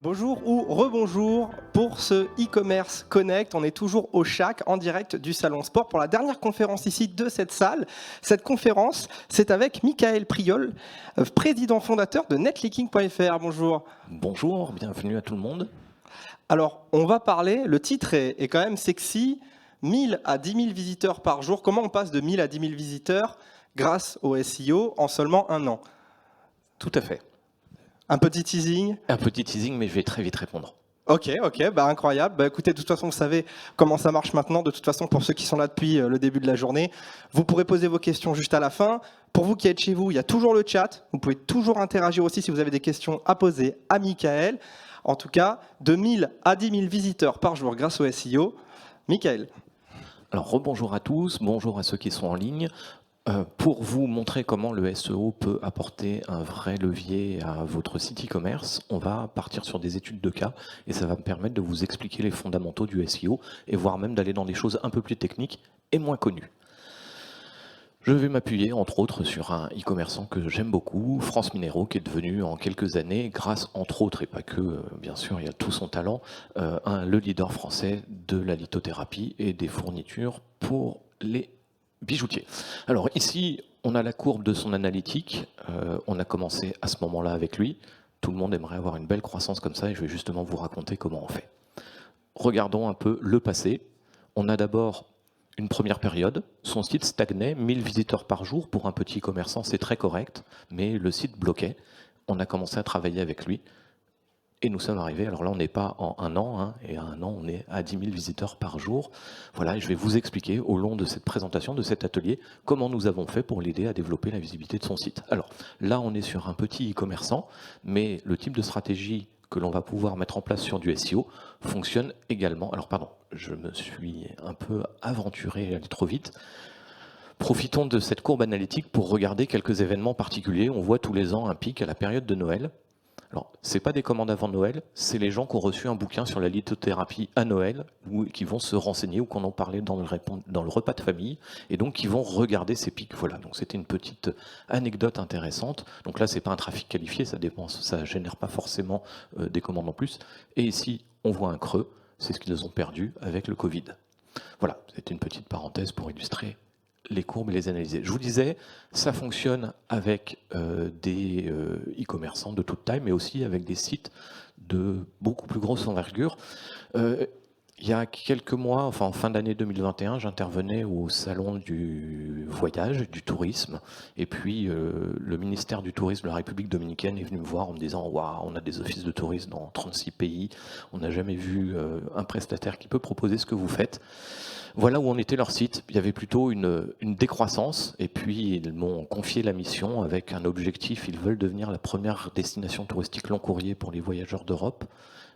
Bonjour ou rebonjour pour ce e-commerce Connect. On est toujours au CHAC en direct du Salon Sport pour la dernière conférence ici de cette salle. Cette conférence, c'est avec Michael Priol, président fondateur de netleaking.fr. Bonjour. Bonjour, bienvenue à tout le monde. Alors, on va parler, le titre est quand même sexy, 1000 à 10 000 visiteurs par jour. Comment on passe de 1000 à 10 000 visiteurs grâce au SEO en seulement un an? Tout à fait. Un petit teasing. Un petit teasing, mais je vais très vite répondre. Ok, incroyable. Écoutez, de toute façon, vous savez comment ça marche maintenant. De toute façon, pour ceux qui sont là depuis le début de la journée, vous pourrez poser vos questions juste à la fin. Pour vous qui êtes chez vous, il y a toujours le chat. Vous pouvez toujours interagir aussi si vous avez des questions à poser à Michael. En tout cas, de 1000 à 10 000 visiteurs par jour grâce au SEO. Michael. Alors, rebonjour à tous, bonjour à ceux qui sont en ligne. Pour vous montrer comment le SEO peut apporter un vrai levier à votre site e-commerce, on va partir sur des études de cas et ça va me permettre de vous expliquer les fondamentaux du SEO et voire même d'aller dans des choses un peu plus techniques et moins connues. Je vais m'appuyer entre autres sur un e-commerçant que j'aime beaucoup, France Minéraux, qui est devenu en quelques années, grâce entre autres, et pas que, bien sûr, il y a tout son talent, le leader français de la lithothérapie et des fournitures pour les bijoutiers. Alors ici, on a la courbe de son analytique, on a commencé à ce moment-là avec lui, tout le monde aimerait avoir une belle croissance comme ça et je vais justement vous raconter comment on fait. Regardons un peu le passé. On a d'abord une première période, son site stagnait, 1000 visiteurs par jour, pour un petit commerçant c'est très correct, mais le site bloquait. On a commencé à travailler avec lui et nous sommes arrivés, alors là on n'est pas en un an, et à un an on est à 10 000 visiteurs par jour. Voilà, et je vais vous expliquer au long de cette présentation, de cet atelier, comment nous avons fait pour l'aider à développer la visibilité de son site. Alors là on est sur un petit e-commerçant, mais le type de stratégie que l'on va pouvoir mettre en place sur du SEO fonctionne également. Alors pardon, je me suis un peu aventuré à aller trop vite. Profitons de cette courbe analytique pour regarder quelques événements particuliers. On voit tous les ans un pic à la période de Noël. Alors, ce n'est pas des commandes avant Noël, c'est les gens qui ont reçu un bouquin sur la lithothérapie à Noël, ou qui vont se renseigner, ou qu'on en parlait dans le repas de famille, et donc qui vont regarder ces pics. Voilà, donc c'était une petite anecdote intéressante. Donc là, c'est pas un trafic qualifié, ça dépense, ça génère pas forcément des commandes en plus. Et ici, on voit un creux, c'est ce qu'ils ont perdu avec le Covid. Voilà, c'est une petite parenthèse pour illustrer les courbes et les analyser. Je vous disais, ça fonctionne avec des e-commerçants de toute taille, mais aussi avec des sites de beaucoup plus grosse envergure. Il y a quelques mois, enfin en fin d'année 2021, j'intervenais au salon du voyage, du tourisme, et puis le ministère du Tourisme de la République dominicaine est venu me voir en me disant « Waouh, on a des offices de tourisme dans 36 pays, on n'a jamais vu un prestataire qui peut proposer ce que vous faites ». Voilà où en était leur site. Il y avait plutôt une décroissance, et puis ils m'ont confié la mission avec un objectif. Ils veulent devenir la première destination touristique long courrier pour les voyageurs d'Europe.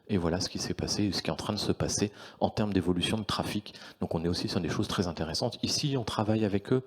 Et voilà ce qui s'est passé, ce qui est en train de se passer en termes d'évolution de trafic. Donc on est aussi sur des choses très intéressantes. Ici, on travaille avec eux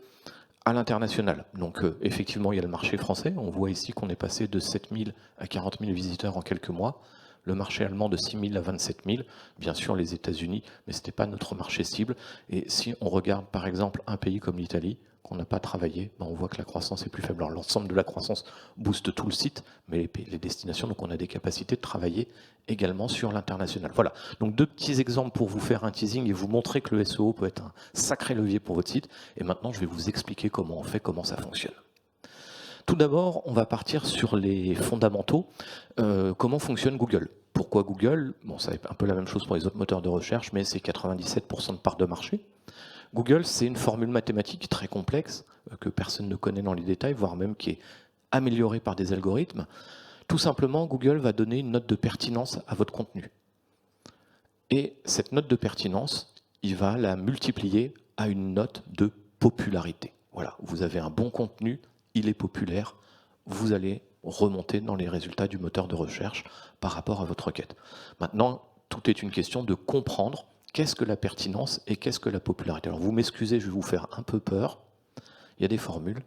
à l'international. Donc effectivement, il y a le marché français. On voit ici qu'on est passé de 7 000 à 40 000 visiteurs en quelques mois. Le marché allemand de 6 000 à 27 000, bien sûr les États-Unis, mais ce n'était pas notre marché cible. Et si on regarde par exemple un pays comme l'Italie, qu'on n'a pas travaillé, on voit que la croissance est plus faible. Alors l'ensemble de la croissance booste tout le site, mais les destinations, donc on a des capacités de travailler également sur l'international. Voilà, donc deux petits exemples pour vous faire un teasing et vous montrer que le SEO peut être un sacré levier pour votre site. Et maintenant, je vais vous expliquer comment on fait, comment ça fonctionne. Tout d'abord, on va partir sur les fondamentaux. Comment fonctionne Google? Pourquoi Google? Bon, c'est un peu la même chose pour les autres moteurs de recherche, mais c'est 97% de part de marché. Google, c'est une formule mathématique très complexe, que personne ne connaît dans les détails, voire même qui est améliorée par des algorithmes. Tout simplement, Google va donner une note de pertinence à votre contenu. Et cette note de pertinence, il va la multiplier à une note de popularité. Voilà, vous avez un bon contenu, il est populaire, vous allez remonter dans les résultats du moteur de recherche par rapport à votre requête. Maintenant, tout est une question de comprendre qu'est-ce que la pertinence et qu'est-ce que la popularité. Alors vous m'excusez, je vais vous faire un peu peur. Il y a des formules.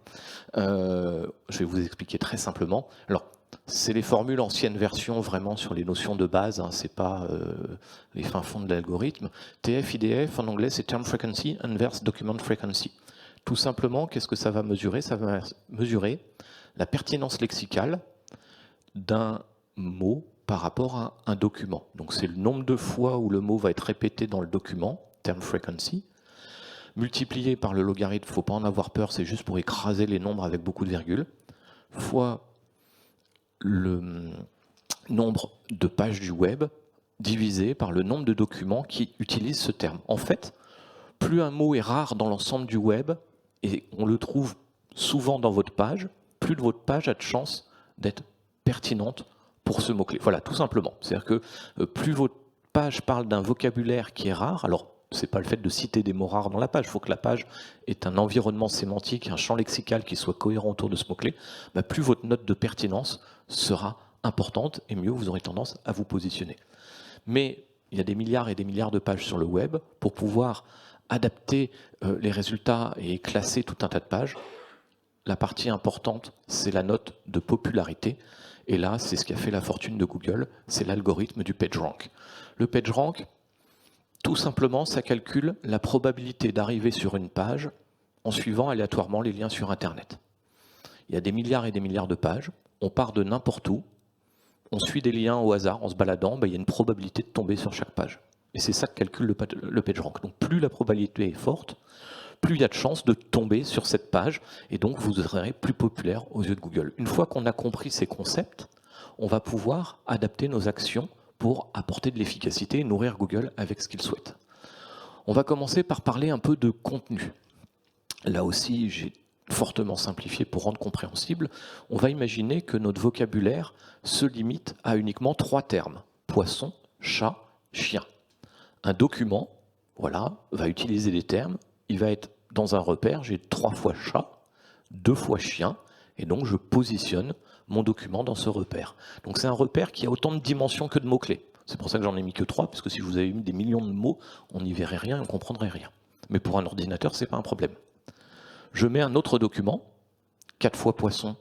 Je vais vous expliquer très simplement. Alors, c'est les formules anciennes versions vraiment sur les notions de base, c'est pas les fins fonds de l'algorithme. TF, IDF, en anglais, c'est Term Frequency, Inverse Document Frequency. Tout simplement, qu'est-ce que ça va mesurer? Ça va mesurer la pertinence lexicale d'un mot par rapport à un document. Donc c'est le nombre de fois où le mot va être répété dans le document, term frequency, multiplié par le logarithme, il ne faut pas en avoir peur, c'est juste pour écraser les nombres avec beaucoup de virgules, fois le nombre de pages du web divisé par le nombre de documents qui utilisent ce terme. En fait, plus un mot est rare dans l'ensemble du web, et on le trouve souvent dans votre page, plus de votre page a de chances d'être pertinente pour ce mot-clé. Voilà, tout simplement. C'est-à-dire que plus votre page parle d'un vocabulaire qui est rare, alors ce n'est pas le fait de citer des mots rares dans la page, il faut que la page ait un environnement sémantique, un champ lexical qui soit cohérent autour de ce mot-clé, plus votre note de pertinence sera importante et mieux vous aurez tendance à vous positionner. Mais il y a des milliards et des milliards de pages sur le web. Pour pouvoir adapter les résultats et classer tout un tas de pages, la partie importante, c'est la note de popularité. Et là, c'est ce qui a fait la fortune de Google, c'est l'algorithme du PageRank. Le PageRank, tout simplement, ça calcule la probabilité d'arriver sur une page en suivant aléatoirement les liens sur Internet. Il y a des milliards et des milliards de pages, on part de n'importe où, on suit des liens au hasard en se baladant, il y a une probabilité de tomber sur chaque page. Et c'est ça que calcule le PageRank. Donc plus la probabilité est forte, plus il y a de chances de tomber sur cette page, et donc vous serez plus populaire aux yeux de Google. Une fois qu'on a compris ces concepts, on va pouvoir adapter nos actions pour apporter de l'efficacité et nourrir Google avec ce qu'il souhaite. On va commencer par parler un peu de contenu. Là aussi, j'ai fortement simplifié pour rendre compréhensible. On va imaginer que notre vocabulaire se limite à uniquement 3 termes. Poisson, chat, chien. Un document, voilà, va utiliser des termes. Il va être dans un repère, j'ai 3 fois chat, 2 fois chien, et donc je positionne mon document dans ce repère. Donc c'est un repère qui a autant de dimensions que de mots-clés. C'est pour ça que j'en ai mis que 3, parce que si je vous avais mis des millions de mots, on n'y verrait rien et on ne comprendrait rien. Mais pour un ordinateur, ce n'est pas un problème. Je mets un autre document, 4 fois poisson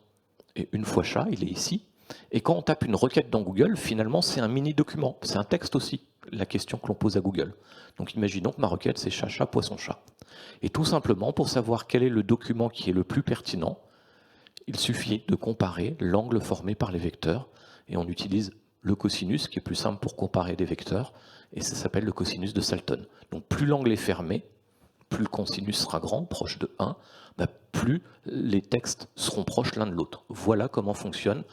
et 1 fois chat, il est ici. Et quand on tape une requête dans Google, finalement, c'est un mini-document, c'est un texte aussi, la question que l'on pose à Google. Donc imaginons que ma requête, c'est chat, chat, poisson, chat. Et tout simplement, pour savoir quel est le document qui est le plus pertinent, il suffit de comparer l'angle formé par les vecteurs, et on utilise le cosinus, qui est plus simple pour comparer des vecteurs, et ça s'appelle le cosinus de Salton. Donc plus l'angle est fermé, plus le cosinus sera grand, proche de 1, plus les textes seront proches l'un de l'autre. Voilà comment fonctionne,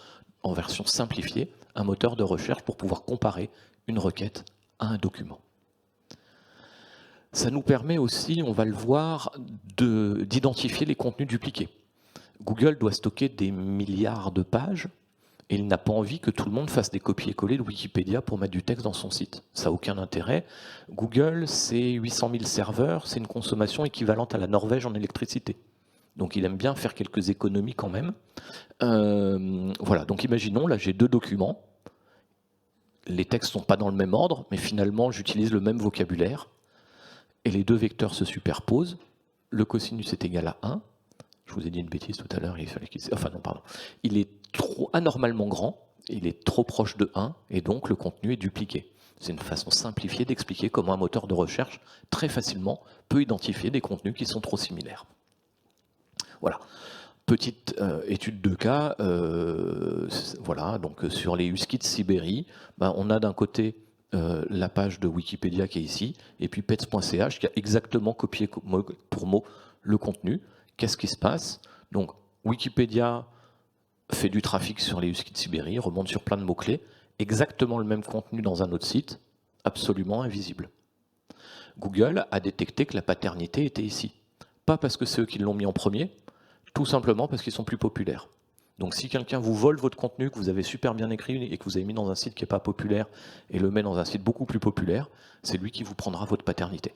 en version simplifiée, un moteur de recherche pour pouvoir comparer une requête à un document. Ça nous permet aussi, on va le voir, d'identifier les contenus dupliqués. Google doit stocker des milliards de pages, et il n'a pas envie que tout le monde fasse des copier-coller de Wikipédia pour mettre du texte dans son site. Ça n'a aucun intérêt. Google, c'est 800 000 serveurs, c'est une consommation équivalente à la Norvège en électricité. Donc il aime bien faire quelques économies quand même. Voilà, donc imaginons, là j'ai 2 documents. Les textes ne sont pas dans le même ordre, mais finalement j'utilise le même vocabulaire. Et les 2 vecteurs se superposent. Le cosinus est égal à 1. Je vous ai dit une bêtise tout à l'heure, il fallait qu'il... Enfin non, pardon. Il est trop anormalement grand, il est trop proche de 1, et donc le contenu est dupliqué. C'est une façon simplifiée d'expliquer comment un moteur de recherche, très facilement, peut identifier des contenus qui sont trop similaires. Voilà. Petite étude de cas, voilà, donc sur les huskies de Sibérie, on a d'un côté la page de Wikipédia qui est ici, et puis pets.ch qui a exactement copié mot pour mot le contenu. Qu'est-ce qui se passe? Donc Wikipédia fait du trafic sur les huskies de Sibérie, remonte sur plein de mots-clés, exactement le même contenu dans un autre site, absolument invisible. Google a détecté que la paternité était ici. Pas parce que c'est eux qui l'ont mis en premier, tout simplement parce qu'ils sont plus populaires. Donc si quelqu'un vous vole votre contenu, que vous avez super bien écrit et que vous avez mis dans un site qui n'est pas populaire et le met dans un site beaucoup plus populaire, c'est lui qui vous prendra votre paternité.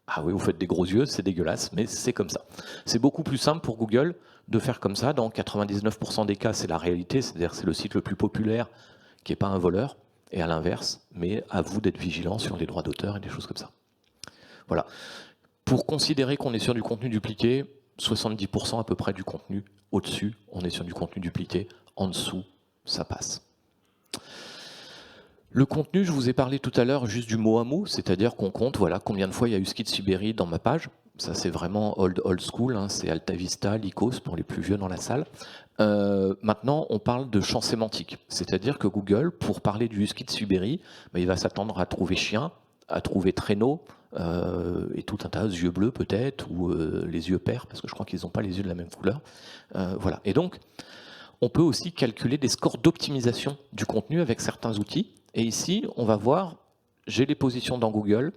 Ah oui, vous faites des gros yeux, c'est dégueulasse, mais c'est comme ça. C'est beaucoup plus simple pour Google de faire comme ça. Dans 99% des cas, c'est la réalité, c'est-à-dire c'est le site le plus populaire qui n'est pas un voleur, et à l'inverse, mais à vous d'être vigilant sur les droits d'auteur et des choses comme ça. Voilà. Pour considérer qu'on est sur du contenu dupliqué, 70% à peu près du contenu au-dessus, on est sur du contenu dupliqué, en dessous, ça passe. Le contenu, je vous ai parlé tout à l'heure juste du mot à mot, c'est-à-dire qu'on compte voilà, combien de fois il y a husky de Sibérie dans ma page. Ça, c'est vraiment old school, hein, c'est AltaVista, Lycos pour les plus vieux dans la salle. Maintenant, on parle de champ sémantique, c'est-à-dire que Google, pour parler du husky de Sibérie, il va s'attendre à trouver chien, à trouver traîneau, et tout un tas de yeux bleus peut-être, ou les yeux pairs, parce que je crois qu'ils n'ont pas les yeux de la même couleur. Voilà. Et donc, on peut aussi calculer des scores d'optimisation du contenu avec certains outils. Et ici, on va voir, j'ai les positions dans Google,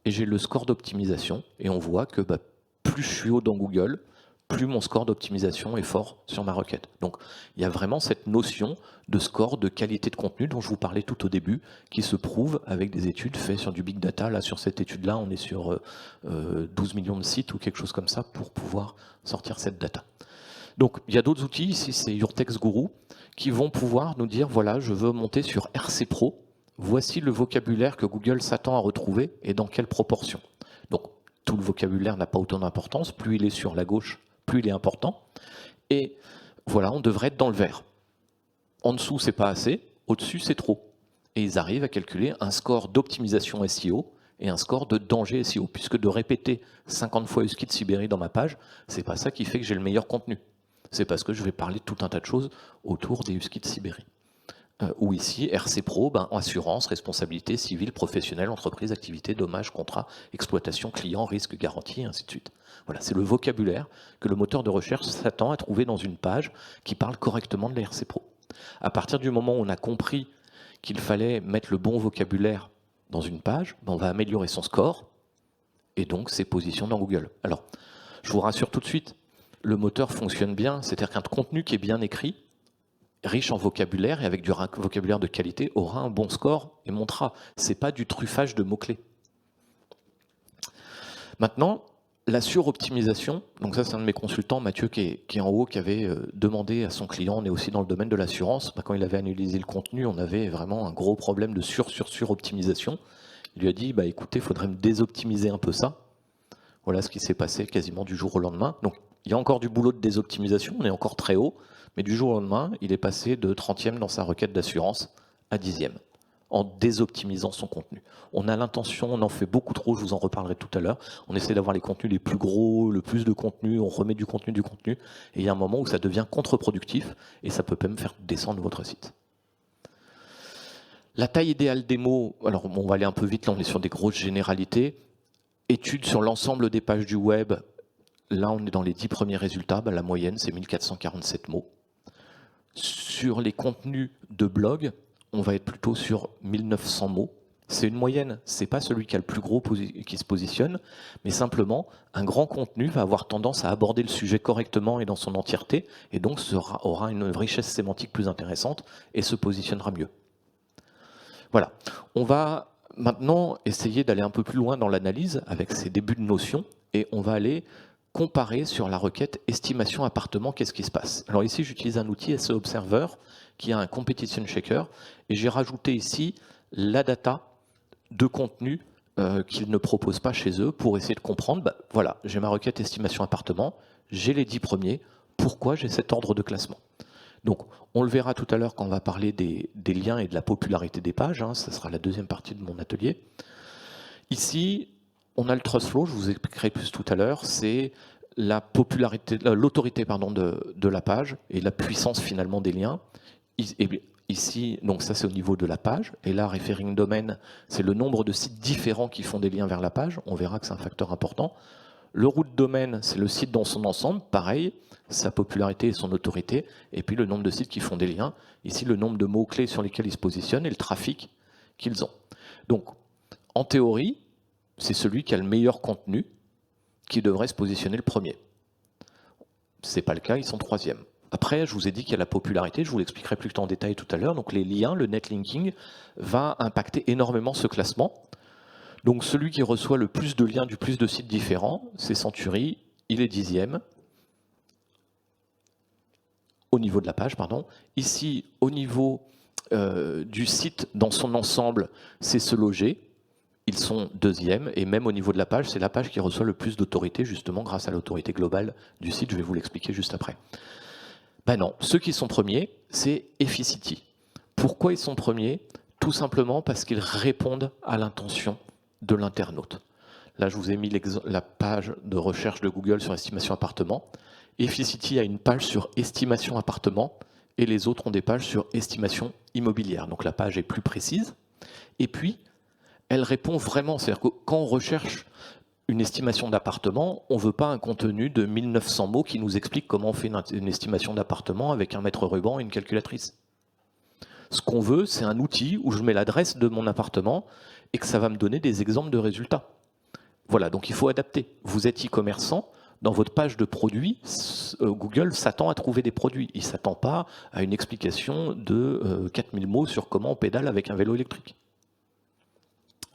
et j'ai le score d'optimisation, et on voit que plus je suis haut dans Google, plus mon score d'optimisation est fort sur ma requête. Donc il y a vraiment cette notion de score de qualité de contenu dont je vous parlais tout au début, qui se prouve avec des études faites sur du big data. Là, sur cette étude-là, on est sur 12 millions de sites ou quelque chose comme ça pour pouvoir sortir cette data. Donc il y a d'autres outils, ici c'est Your Text Guru, qui vont pouvoir nous dire, voilà, je veux monter sur RC Pro, voici le vocabulaire que Google s'attend à retrouver et dans quelle proportion. Donc tout le vocabulaire n'a pas autant d'importance, plus il est sur la gauche, plus il est important. Et voilà, on devrait être dans le vert. En dessous, c'est pas assez, au-dessus, c'est trop. Et ils arrivent à calculer un score d'optimisation SEO et un score de danger SEO, puisque de répéter 50 fois husky de Sibérie dans ma page, c'est pas ça qui fait que j'ai le meilleur contenu. C'est parce que je vais parler de tout un tas de choses autour des huskies de Sibérie. Ou ici, RC Pro, assurance, responsabilité civile, professionnelle, entreprise, activité, dommage, contrat, exploitation, client, risque, garantie, et ainsi de suite. Voilà, c'est le vocabulaire que le moteur de recherche s'attend à trouver dans une page qui parle correctement de la RC Pro. À partir du moment où on a compris qu'il fallait mettre le bon vocabulaire dans une page, on va améliorer son score et donc ses positions dans Google. Alors, je vous rassure tout de suite, le moteur fonctionne bien, c'est-à-dire qu'un contenu qui est bien écrit, riche en vocabulaire et avec du vocabulaire de qualité, aura un bon score et montera. Ce n'est pas du truffage de mots-clés. Maintenant, la suroptimisation, donc ça c'est un de mes consultants, Mathieu, qui est en haut, qui avait demandé à son client, on est aussi dans le domaine de l'assurance, quand il avait analysé le contenu, on avait vraiment un gros problème de suroptimisation. Il lui a dit, écoutez, il faudrait me désoptimiser un peu ça. Voilà ce qui s'est passé quasiment du jour au lendemain. Donc il y a encore du boulot de désoptimisation, on est encore très haut, mais du jour au lendemain, il est passé de 30e dans sa requête d'assurance à 10e, en désoptimisant son contenu. On a l'intention, on en fait beaucoup trop, je vous en reparlerai tout à l'heure, on essaie d'avoir les contenus les plus gros, le plus de contenu, on remet du contenu, et il y a un moment où ça devient contre-productif, et ça peut même faire descendre votre site. La taille idéale des mots, alors on va aller un peu vite, là on est sur des grosses généralités, études sur l'ensemble des pages du web, là on est dans les 10 premiers résultats, la moyenne c'est 1447 mots. Sur les contenus de blog, on va être plutôt sur 1900 mots. C'est une moyenne, c'est pas celui qui a le plus gros qui se positionne, mais simplement, un grand contenu va avoir tendance à aborder le sujet correctement et dans son entièreté, et donc aura une richesse sémantique plus intéressante et se positionnera mieux. Voilà. On va maintenant essayer d'aller un peu plus loin dans l'analyse avec ces débuts de notions, et on va aller comparer sur la requête estimation appartement, qu'est-ce qui se passe. Alors ici, j'utilise un outil SEO Observer qui a un competition checker et j'ai rajouté ici la data de contenu qu'ils ne proposent pas chez eux pour essayer de comprendre, voilà, j'ai ma requête estimation appartement, j'ai les 10 premiers, pourquoi j'ai cet ordre de classement. Donc, on le verra tout à l'heure quand on va parler des liens et de la popularité des pages, ça sera la deuxième partie de mon atelier. Ici, on a le trust flow, je vous expliquerai plus tout à l'heure, c'est l'autorité de la page et la puissance finalement des liens. Ici, donc ça c'est au niveau de la page, et là, referring domain, c'est le nombre de sites différents qui font des liens vers la page, on verra que c'est un facteur important. Le root domain, c'est le site dans son ensemble, pareil, sa popularité et son autorité, et puis le nombre de sites qui font des liens, ici le nombre de mots-clés sur lesquels ils se positionnent et le trafic qu'ils ont. Donc, en théorie, c'est celui qui a le meilleur contenu qui devrait se positionner le premier. Ce n'est pas le cas, ils sont troisième. Après, je vous ai dit qu'il y a la popularité, je vous l'expliquerai plus en détail tout à l'heure. Donc les liens, le netlinking, va impacter énormément ce classement. Donc celui qui reçoit le plus de liens du plus de sites différents, c'est Century, il est 10e. Au niveau de la page, pardon. Ici, au niveau du site dans son ensemble, c'est Se Loger. Ils sont 2e, et même au niveau de la page, c'est la page qui reçoit le plus d'autorité, justement grâce à l'autorité globale du site. Je vais vous l'expliquer juste après. Non, ceux qui sont premiers, c'est Efficity. Pourquoi ils sont premiers? Tout simplement parce qu'ils répondent à l'intention de l'internaute. Là, je vous ai mis la page de recherche de Google sur estimation appartement. Efficity a une page sur estimation appartement et les autres ont des pages sur estimation immobilière. Donc la page est plus précise. Et puis, elle répond vraiment. C'est-à-dire que quand on recherche une estimation d'appartement, on ne veut pas un contenu de 1900 mots qui nous explique comment on fait une estimation d'appartement avec un mètre ruban et une calculatrice. Ce qu'on veut, c'est un outil où je mets l'adresse de mon appartement et que ça va me donner des exemples de résultats. Voilà, donc il faut adapter. Vous êtes e-commerçant, dans votre page de produits, Google s'attend à trouver des produits. Il ne s'attend pas à une explication de 4000 mots sur comment on pédale avec un vélo électrique.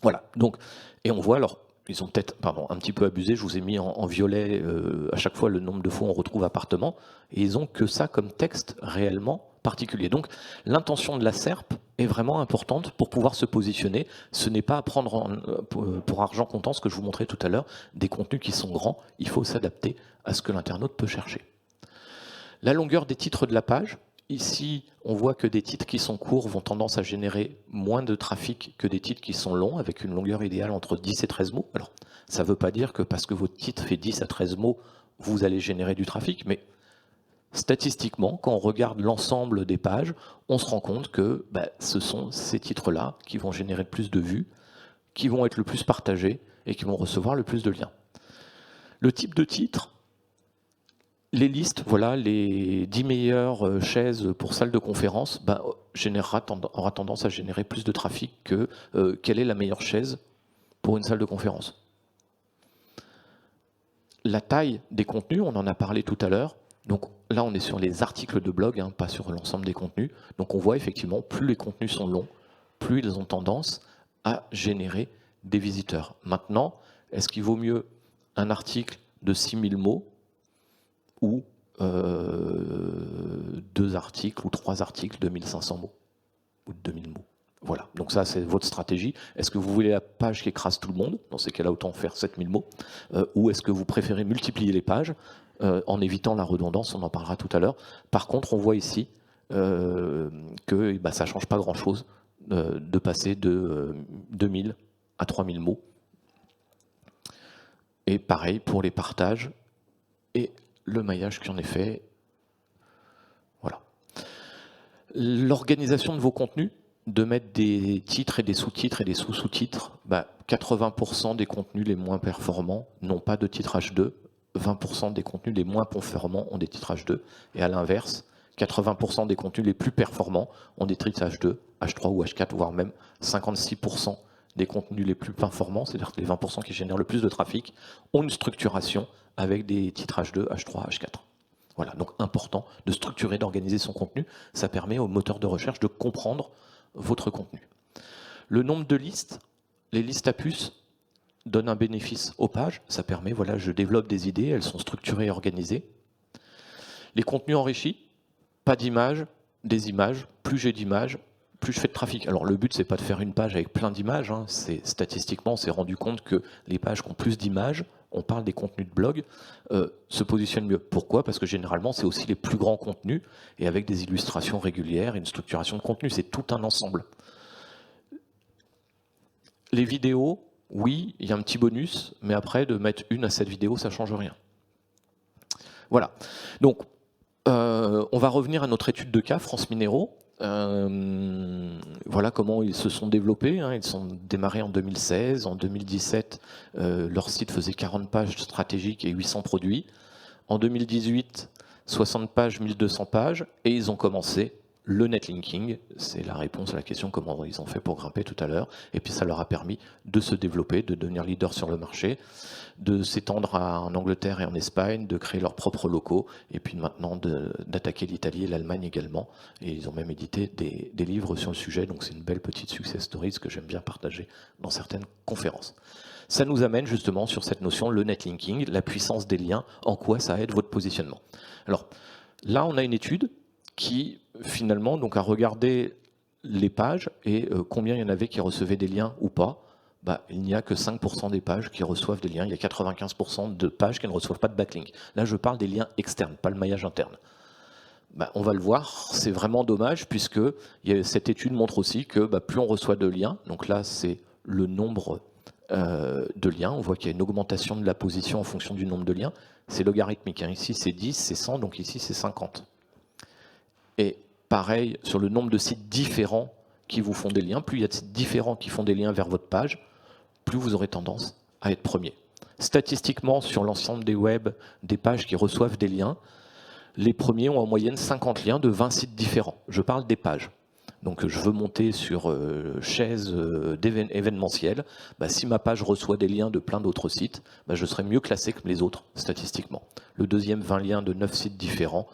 Voilà, donc, et on voit, alors, ils ont peut-être un petit peu abusé, je vous ai mis en violet à chaque fois le nombre de fois on retrouve appartement, et ils n'ont que ça comme texte réellement particulier. Donc l'intention de la SERP est vraiment importante pour pouvoir se positionner. Ce n'est pas à prendre pour argent comptant, ce que je vous montrais tout à l'heure, des contenus qui sont grands, il faut s'adapter à ce que l'internaute peut chercher. La longueur des titres de la page. Ici, on voit que des titres qui sont courts vont tendance à générer moins de trafic que des titres qui sont longs, avec une longueur idéale entre 10 et 13 mots. Alors, ça ne veut pas dire que parce que votre titre fait 10 à 13 mots, vous allez générer du trafic, mais statistiquement, quand on regarde l'ensemble des pages, on se rend compte que ce sont ces titres-là qui vont générer le plus de vues, qui vont être le plus partagés et qui vont recevoir le plus de liens. Le type de titre, les listes, voilà, les 10 meilleures chaises pour salle de conférence, aura tendance à générer plus de trafic que quelle est la meilleure chaise pour une salle de conférence. La taille des contenus, on en a parlé tout à l'heure. Donc là, on est sur les articles de blog, pas sur l'ensemble des contenus. Donc on voit effectivement, plus les contenus sont longs, plus ils ont tendance à générer des visiteurs. Maintenant, est-ce qu'il vaut mieux un article de 6000 mots ou 2 articles ou 3 articles de 1500 mots ou de 2000 mots? Voilà, donc ça c'est votre stratégie. Est-ce que vous voulez la page qui écrase tout le monde? Dans ces cas-là, autant faire 7000 mots. Ou est-ce que vous préférez multiplier les pages en évitant la redondance? On en parlera tout à l'heure. Par contre, on voit ici que ça ne change pas grand-chose de passer de 2000 à 3000 mots. Et pareil pour les partages et le maillage qui en est fait. Voilà. L'organisation de vos contenus, de mettre des titres et des sous-titres et des sous-sous-titres, 80% des contenus les moins performants n'ont pas de titre H2, 20% des contenus les moins performants ont des titres H2, et à l'inverse, 80% des contenus les plus performants ont des titres H2, H3 ou H4, voire même 56% des contenus les plus performants, c'est-à-dire les 20% qui génèrent le plus de trafic, ont une structuration avec des titres H2, H3, H4. Voilà, donc important de structurer, d'organiser son contenu. Ça permet au moteur de recherche de comprendre votre contenu. Le nombre de listes, les listes à puces donnent un bénéfice aux pages. Ça permet, voilà, je développe des idées, elles sont structurées et organisées. Les contenus enrichis, pas d'images, des images. Plus j'ai d'images, plus je fais de trafic. Alors le but, c'est pas de faire une page avec plein d'images. Statistiquement, on s'est rendu compte que les pages qui ont plus d'images, on parle des contenus de blog, se positionnent mieux. Pourquoi? Parce que généralement, c'est aussi les plus grands contenus, et avec des illustrations régulières et une structuration de contenu. C'est tout un ensemble. Les vidéos, oui, il y a un petit bonus, mais après, de mettre 1 à 7 vidéos, ça ne change rien. Voilà. Donc, on va revenir à notre étude de cas, France Minéraux. Voilà comment ils se sont développés. Ils sont démarrés en 2016. En 2017, leur site faisait 40 pages stratégiques et 800 produits. En 2018, 60 pages, 1200 pages. Et ils ont commencé le netlinking. C'est la réponse à la question comment ils ont fait pour grimper tout à l'heure. Et puis ça leur a permis de se développer, de devenir leader sur le marché, de s'étendre en Angleterre et en Espagne, de créer leurs propres locaux, et puis maintenant d'attaquer l'Italie et l'Allemagne également. Et ils ont même édité des livres sur le sujet, donc c'est une belle petite success story, ce que j'aime bien partager dans certaines conférences. Ça nous amène justement sur cette notion, le netlinking, la puissance des liens, en quoi ça aide votre positionnement. Alors là, on a une étude qui finalement donc, a regardé les pages et combien il y en avait qui recevaient des liens ou pas. Il n'y a que 5% des pages qui reçoivent des liens, il y a 95% de pages qui ne reçoivent pas de backlink. Là, je parle des liens externes, pas le maillage interne. On va le voir, c'est vraiment dommage, puisque cette étude montre aussi que plus on reçoit de liens, donc là c'est le nombre de liens. On voit qu'il y a une augmentation de la position en fonction du nombre de liens. C'est logarithmique, hein. Ici c'est 10, c'est 100, donc ici c'est 50. Et pareil, sur le nombre de sites différents qui vous font des liens, plus il y a de sites différents qui font des liens vers votre page, plus vous aurez tendance à être premier. Statistiquement, sur l'ensemble des web, des pages qui reçoivent des liens, les premiers ont en moyenne 50 liens de 20 sites différents. Je parle des pages. Donc je veux monter sur chaise événementielle. Si ma page reçoit des liens de plein d'autres sites, je serai mieux classé que les autres statistiquement. Le deuxième, 20 liens de 9 sites différents,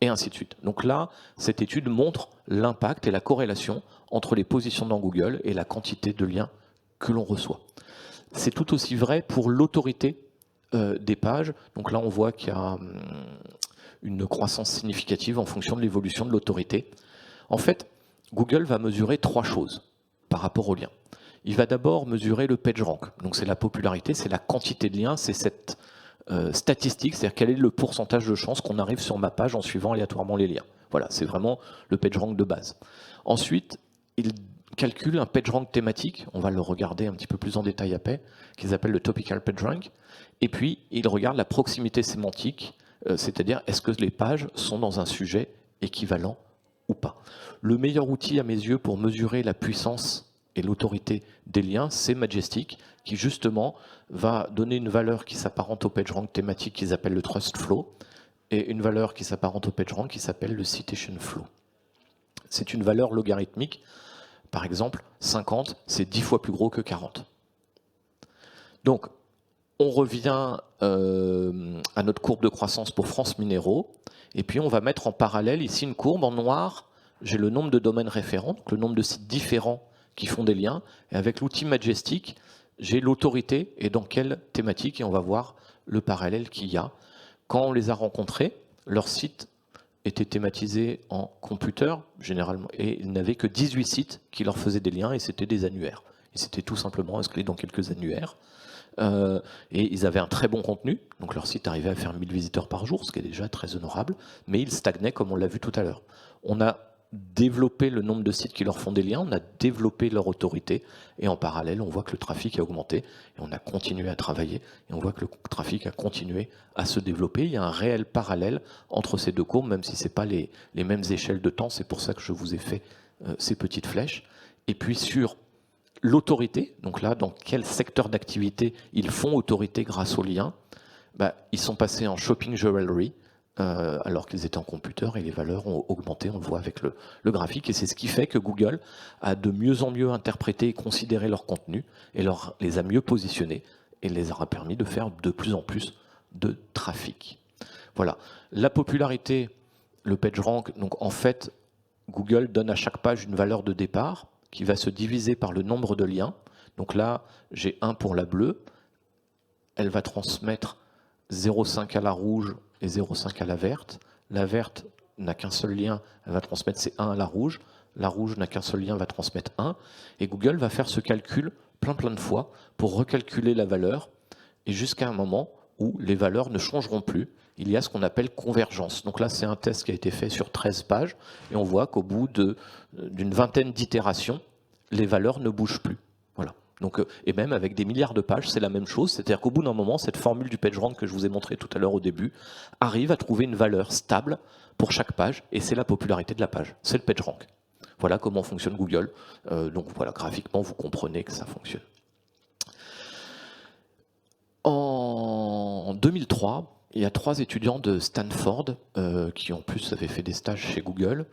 et ainsi de suite. Donc là, cette étude montre l'impact et la corrélation entre les positions dans Google et la quantité de liens que l'on reçoit. C'est tout aussi vrai pour l'autorité des pages. Donc là, on voit qu'il y a une croissance significative en fonction de l'évolution de l'autorité. En fait, Google va mesurer 3 choses par rapport aux liens. Il va d'abord mesurer le PageRank. Donc c'est la popularité, c'est la quantité de liens, c'est cette statistique, c'est-à-dire quel est le pourcentage de chances qu'on arrive sur ma page en suivant aléatoirement les liens. Voilà, c'est vraiment le PageRank de base. Ensuite, il calcule un PageRank thématique, on va le regarder un petit peu plus en détail après, qu'ils appellent le Topical PageRank. Et puis, il regarde la proximité sémantique, c'est-à-dire est-ce que les pages sont dans un sujet équivalent ou pas. Le meilleur outil à mes yeux pour mesurer la puissance et l'autorité des liens, c'est Majestic, qui justement va donner une valeur qui s'apparente au PageRank thématique qu'ils appellent le Trust Flow, et une valeur qui s'apparente au PageRank qui s'appelle le Citation Flow. C'est une valeur logarithmique. Par exemple, 50, c'est 10 fois plus gros que 40. Donc, on revient à notre courbe de croissance pour France Minéraux, et puis on va mettre en parallèle ici une courbe en noir. J'ai le nombre de domaines référents, donc le nombre de sites différents qui font des liens, et avec l'outil Majestic, j'ai l'autorité et dans quelle thématique, et on va voir le parallèle qu'il y a. Quand on les a rencontrés, leur site était thématisé en computer, généralement, et ils n'avaient que 18 sites qui leur faisaient des liens, et c'était des annuaires. Ils s'étaient tout simplement inscrits dans quelques annuaires. Et ils avaient un très bon contenu, donc leur site arrivait à faire 1000 visiteurs par jour, ce qui est déjà très honorable, mais ils stagnaient comme on l'a vu tout à l'heure. On a développé le nombre de sites qui leur font des liens, on a développé leur autorité, et en parallèle, on voit que le trafic a augmenté, et on a continué à travailler, et on voit que le trafic a continué à se développer. Il y a un réel parallèle entre ces deux courbes, même si ce n'est pas les mêmes échelles de temps, c'est pour ça que je vous ai fait ces petites flèches. Et puis sur l'autorité, donc là, dans quel secteur d'activité ils font autorité grâce aux liens, ils sont passés en shopping jewelry, alors qu'ils étaient en computer, et les valeurs ont augmenté, on le voit avec le graphique, et c'est ce qui fait que Google a de mieux en mieux interprété et considéré leur contenu, et les a mieux positionnés, et les aura permis de faire de plus en plus de trafic. Voilà. La popularité, le PageRank, donc en fait, Google donne à chaque page une valeur de départ, qui va se diviser par le nombre de liens. Donc là, j'ai 1 pour la bleue. Elle va transmettre 0,5 à la rouge et 0,5 à la verte. La verte n'a qu'un seul lien, elle va transmettre ses 1 à la rouge. La rouge n'a qu'un seul lien, elle va transmettre 1. Et Google va faire ce calcul plein de fois pour recalculer la valeur, et jusqu'à un moment où les valeurs ne changeront plus. Il y a ce qu'on appelle convergence. Donc là, c'est un test qui a été fait sur 13 pages, et on voit qu'au bout d'une vingtaine d'itérations, les valeurs ne bougent plus. Voilà. Donc, et même avec des milliards de pages, c'est la même chose. C'est-à-dire qu'au bout d'un moment, cette formule du PageRank que je vous ai montré tout à l'heure au début arrive à trouver une valeur stable pour chaque page, et c'est la popularité de la page. C'est le PageRank. Voilà comment fonctionne Google. Donc voilà, graphiquement, vous comprenez que ça fonctionne. En 2003, il y a 3 étudiants de Stanford qui en plus avaient fait des stages chez Google,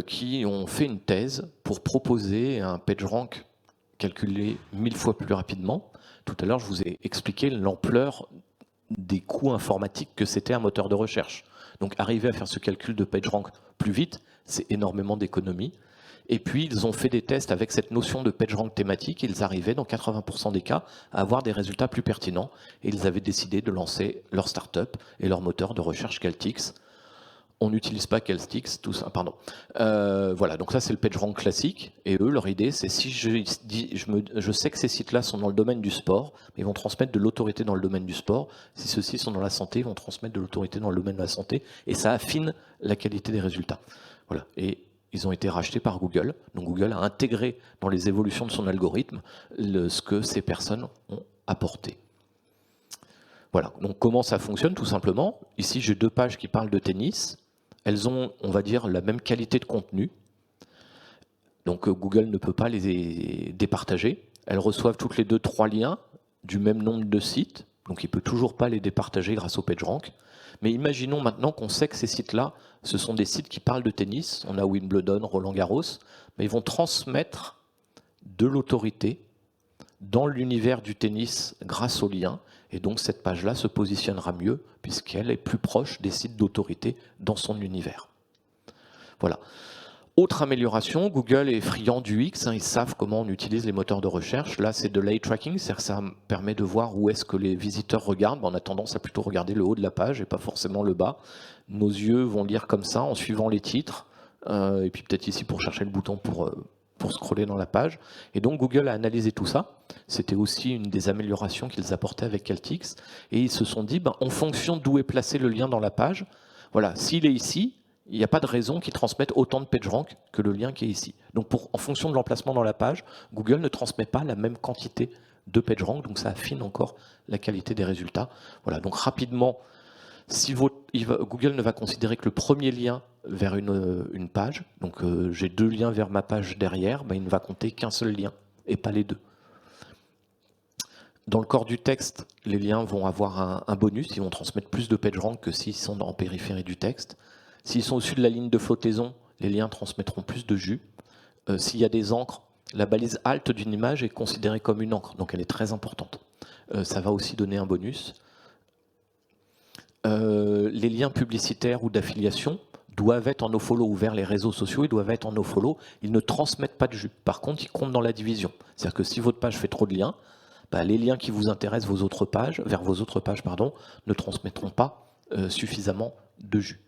qui ont fait une thèse pour proposer un PageRank calculé 1000 fois plus rapidement. Tout à l'heure, je vous ai expliqué l'ampleur des coûts informatiques que c'était un moteur de recherche. Donc arriver à faire ce calcul de PageRank plus vite, c'est énormément d'économies. Et puis, ils ont fait des tests avec cette notion de PageRank thématique, et ils arrivaient, dans 80% des cas, à avoir des résultats plus pertinents. Et ils avaient décidé de lancer leur start-up et leur moteur de recherche Caltix. On n'utilise pas Caltix, tout ça, pardon. Voilà, donc ça, c'est le PageRank classique. Et eux, leur idée, c'est si je sais que ces sites-là sont dans le domaine du sport, ils vont transmettre de l'autorité dans le domaine du sport. Si ceux-ci sont dans la santé, ils vont transmettre de l'autorité dans le domaine de la santé. Et ça affine la qualité des résultats. Voilà. Et ils ont été rachetés par Google. Donc Google a intégré dans les évolutions de son algorithme ce que ces personnes ont apporté. Voilà, donc comment ça fonctionne tout simplement. Ici j'ai 2 pages qui parlent de tennis. Elles ont, on va dire, la même qualité de contenu. Donc Google ne peut pas les départager. Elles reçoivent toutes les 2 3 liens du même nombre de sites. Donc il ne peut toujours pas les départager grâce au PageRank. Mais imaginons maintenant qu'on sait que ces sites-là, ce sont des sites qui parlent de tennis. On a Wimbledon, Roland-Garros. Mais ils vont transmettre de l'autorité dans l'univers du tennis grâce aux liens. Et donc cette page-là se positionnera mieux puisqu'elle est plus proche des sites d'autorité dans son univers. Voilà. Autre amélioration, Google est friand du X, ils savent comment on utilise les moteurs de recherche. Là, c'est de l'eye tracking, c'est-à-dire que ça permet de voir où est-ce que les visiteurs regardent. On a tendance à plutôt regarder le haut de la page et pas forcément le bas. Nos yeux vont lire comme ça en suivant les titres, et puis peut-être ici pour chercher le bouton pour scroller dans la page. Et donc Google a analysé tout ça. C'était aussi une des améliorations qu'ils apportaient avec Celtics. Et ils se sont dit, en fonction d'où est placé le lien dans la page, voilà, s'il est ici, il n'y a pas de raison qu'il transmette autant de PageRank que le lien qui est ici. Donc en fonction de l'emplacement dans la page, Google ne transmet pas la même quantité de PageRank, donc ça affine encore la qualité des résultats. Voilà, donc rapidement, si Google ne va considérer que le premier lien vers une page, donc j'ai 2 liens vers ma page derrière, il ne va compter qu'un seul lien et pas les 2. Dans le corps du texte, les liens vont avoir un bonus, ils vont transmettre plus de PageRank que s'ils sont en périphérie du texte. S'ils sont au-dessus de la ligne de flottaison, les liens transmettront plus de jus. S'il y a des encres, la balise Alt d'une image est considérée comme une encre, donc elle est très importante. Ça va aussi donner un bonus. Les liens publicitaires ou d'affiliation doivent être en nofollow ou vers les réseaux sociaux, ils doivent être en nofollow, ils ne transmettent pas de jus. Par contre, ils comptent dans la division. C'est-à-dire que si votre page fait trop de liens, les liens qui vous intéressent vers vos autres pages, ne transmettront pas suffisamment de jus.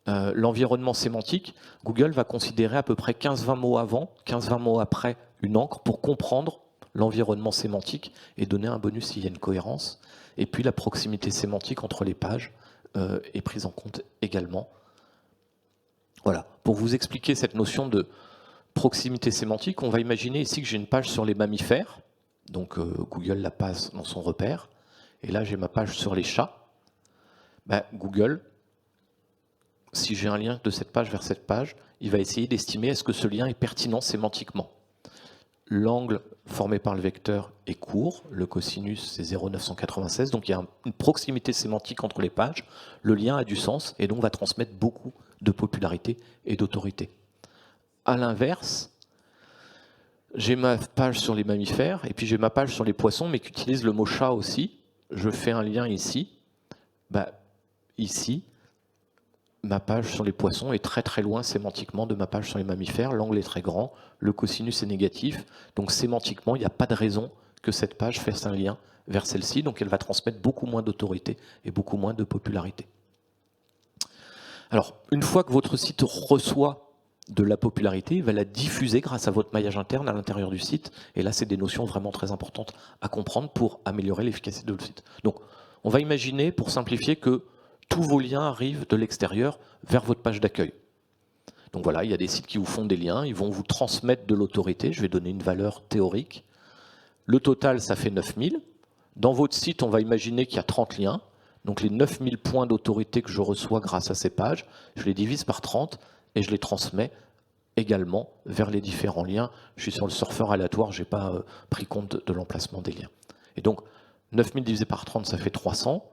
L'environnement sémantique, Google va considérer à peu près 15-20 mots avant, 15-20 mots après une encre pour comprendre l'environnement sémantique et donner un bonus s'il y a une cohérence. Et puis la proximité sémantique entre les pages est prise en compte également. Voilà. Pour vous expliquer cette notion de proximité sémantique, on va imaginer ici que j'ai une page sur les mammifères. Donc Google la passe dans son repère. Et là, j'ai ma page sur les chats. Google, si j'ai un lien de cette page vers cette page, il va essayer d'estimer est-ce que ce lien est pertinent sémantiquement. L'angle formé par le vecteur est court, le cosinus c'est 0,996, donc il y a une proximité sémantique entre les pages, le lien a du sens et donc va transmettre beaucoup de popularité et d'autorité. A l'inverse, j'ai ma page sur les mammifères et puis j'ai ma page sur les poissons mais qui utilise le mot chat aussi. Je fais un lien ici, ici, ma page sur les poissons est très très loin sémantiquement de ma page sur les mammifères, l'angle est très grand, le cosinus est négatif, donc sémantiquement il n'y a pas de raison que cette page fasse un lien vers celle-ci, donc elle va transmettre beaucoup moins d'autorité et beaucoup moins de popularité. Alors, une fois que votre site reçoit de la popularité, il va la diffuser grâce à votre maillage interne à l'intérieur du site, et là c'est des notions vraiment très importantes à comprendre pour améliorer l'efficacité de votre site. Donc, on va imaginer, pour simplifier, que tous vos liens arrivent de l'extérieur vers votre page d'accueil. Donc voilà, il y a des sites qui vous font des liens, ils vont vous transmettre de l'autorité, je vais donner une valeur théorique. Le total, ça fait 9000. Dans votre site, on va imaginer qu'il y a 30 liens. Donc les 9000 points d'autorité que je reçois grâce à ces pages, je les divise par 30 et je les transmets également vers les différents liens. Je suis sur le surfeur aléatoire, je n'ai pas pris compte de l'emplacement des liens. Et donc 9000 divisé par 30, ça fait 300.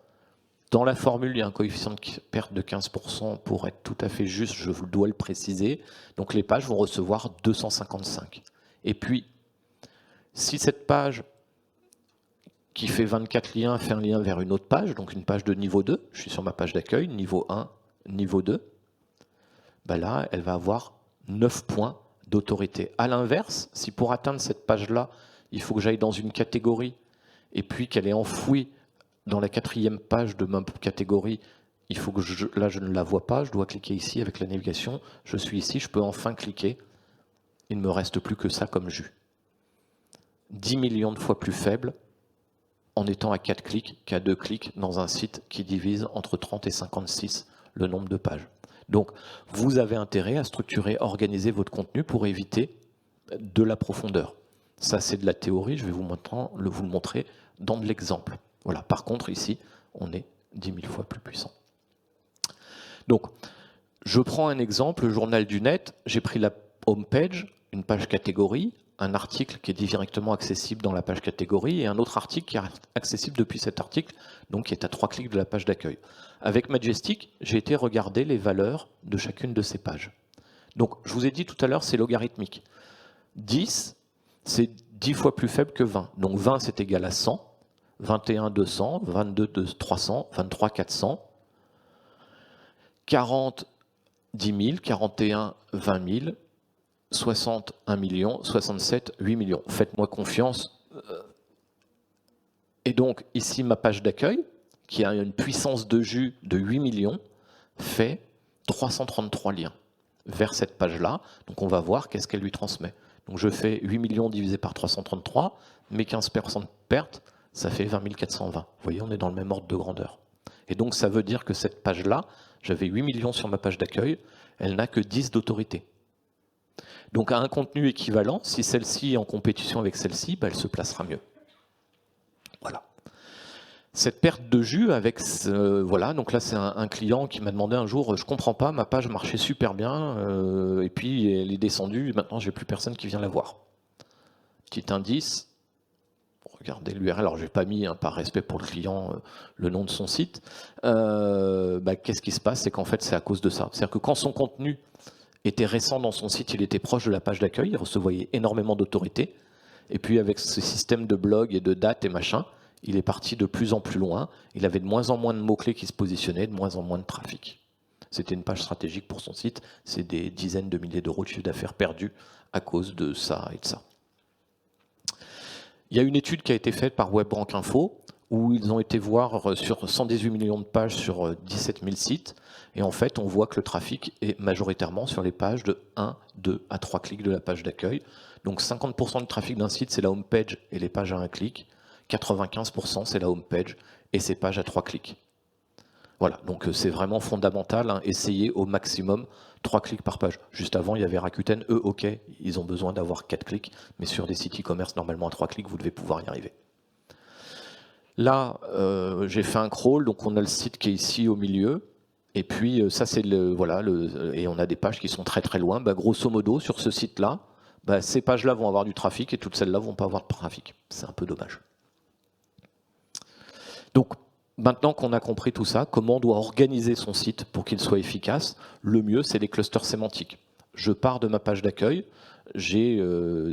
Dans la formule, il y a un coefficient de perte de 15% pour être tout à fait juste, je dois le préciser. Donc les pages vont recevoir 255. Et puis, si cette page qui fait 24 liens fait un lien vers une autre page, donc une page de niveau 2, je suis sur ma page d'accueil, niveau 1, niveau 2, là, elle va avoir 9 points d'autorité. A l'inverse, si pour atteindre cette page-là, il faut que j'aille dans une catégorie et puis qu'elle est enfouie dans la 4e page de ma catégorie, il faut que là je ne la vois pas, je dois cliquer ici avec la navigation, je suis ici, je peux enfin cliquer, il ne me reste plus que ça comme jus. 10 millions de fois plus faible en étant à 4 clics qu'à 2 clics dans un site qui divise entre 30 et 56 le nombre de pages. Donc, vous avez intérêt à structurer, organiser votre contenu pour éviter de la profondeur. Ça, c'est de la théorie, je vais vous le montrer dans de l'exemple. Voilà. Par contre, ici, on est 10 000 fois plus puissant. Donc, je prends un exemple, le journal du net, j'ai pris la home page, une page catégorie, un article qui est directement accessible dans la page catégorie et un autre article qui est accessible depuis cet article, donc qui est à 3 clics de la page d'accueil. Avec Majestic, j'ai été regarder les valeurs de chacune de ces pages. Donc, je vous ai dit tout à l'heure, c'est logarithmique. 10, c'est 10 fois plus faible que 20. Donc 20, c'est égal à 100, 21, 200, 22, 300, 23, 400, 40, 10 000, 41, 20 000, 60, 1 million, 67, 8 millions. Faites-moi confiance. Et donc, ici, ma page d'accueil, qui a une puissance de jus de 8 millions, fait 333 liens vers cette page-là. Donc, on va voir qu'est-ce qu'elle lui transmet. Donc, je fais 8 millions divisé par 333, mes 15% de perte, ça fait 20 420. Vous voyez, on est dans le même ordre de grandeur. Et donc, ça veut dire que cette page-là, j'avais 8 millions sur ma page d'accueil, elle n'a que 10 d'autorité. Donc à un contenu équivalent, si celle-ci est en compétition avec celle-ci, elle se placera mieux. Voilà. Cette perte de jus avec voilà, donc là c'est un client qui m'a demandé un jour, je comprends pas, ma page marchait super bien, et puis elle est descendue, et maintenant j'ai plus personne qui vient la voir. Petit indice, regardez l'URL, alors j'ai pas mis, par respect pour le client, le nom de son site. Qu'est-ce qui se passe? C'est qu'en fait c'est à cause de ça. C'est-à-dire que quand son contenu était récent dans son site, il était proche de la page d'accueil, il recevait énormément d'autorité. Et puis avec ce système de blog et de date et machin, il est parti de plus en plus loin. Il avait de moins en moins de mots-clés qui se positionnaient, de moins en moins de trafic. C'était une page stratégique pour son site. C'est des dizaines de milliers d'euros de chiffre d'affaires perdus à cause de ça et de ça. Il y a une étude qui a été faite par WebRank Info, où ils ont été voir sur 118 millions de pages sur 17 000 sites. Et en fait, on voit que le trafic est majoritairement sur les pages de 1, 2 à 3 clics de la page d'accueil. Donc 50% du trafic d'un site, c'est la home page et les pages à 1 clic. 95%, c'est la home page et ses pages à 3 clics. Voilà, donc c'est vraiment fondamental. Essayez au maximum 3 clics par page. Juste avant, il y avait Rakuten. Eux, OK, ils ont besoin d'avoir 4 clics. Mais sur des sites e-commerce, normalement à 3 clics, vous devez pouvoir y arriver. Là, j'ai fait un crawl, donc on a le site qui est ici au milieu. Et puis ça c'est et on a des pages qui sont très très loin. Grosso modo sur ce site-là, ces pages-là vont avoir du trafic et toutes celles-là vont pas avoir de trafic. C'est un peu dommage. Donc maintenant qu'on a compris tout ça, comment on doit organiser son site pour qu'il soit efficace, le mieux c'est les clusters sémantiques. Je pars de ma page d'accueil, j'ai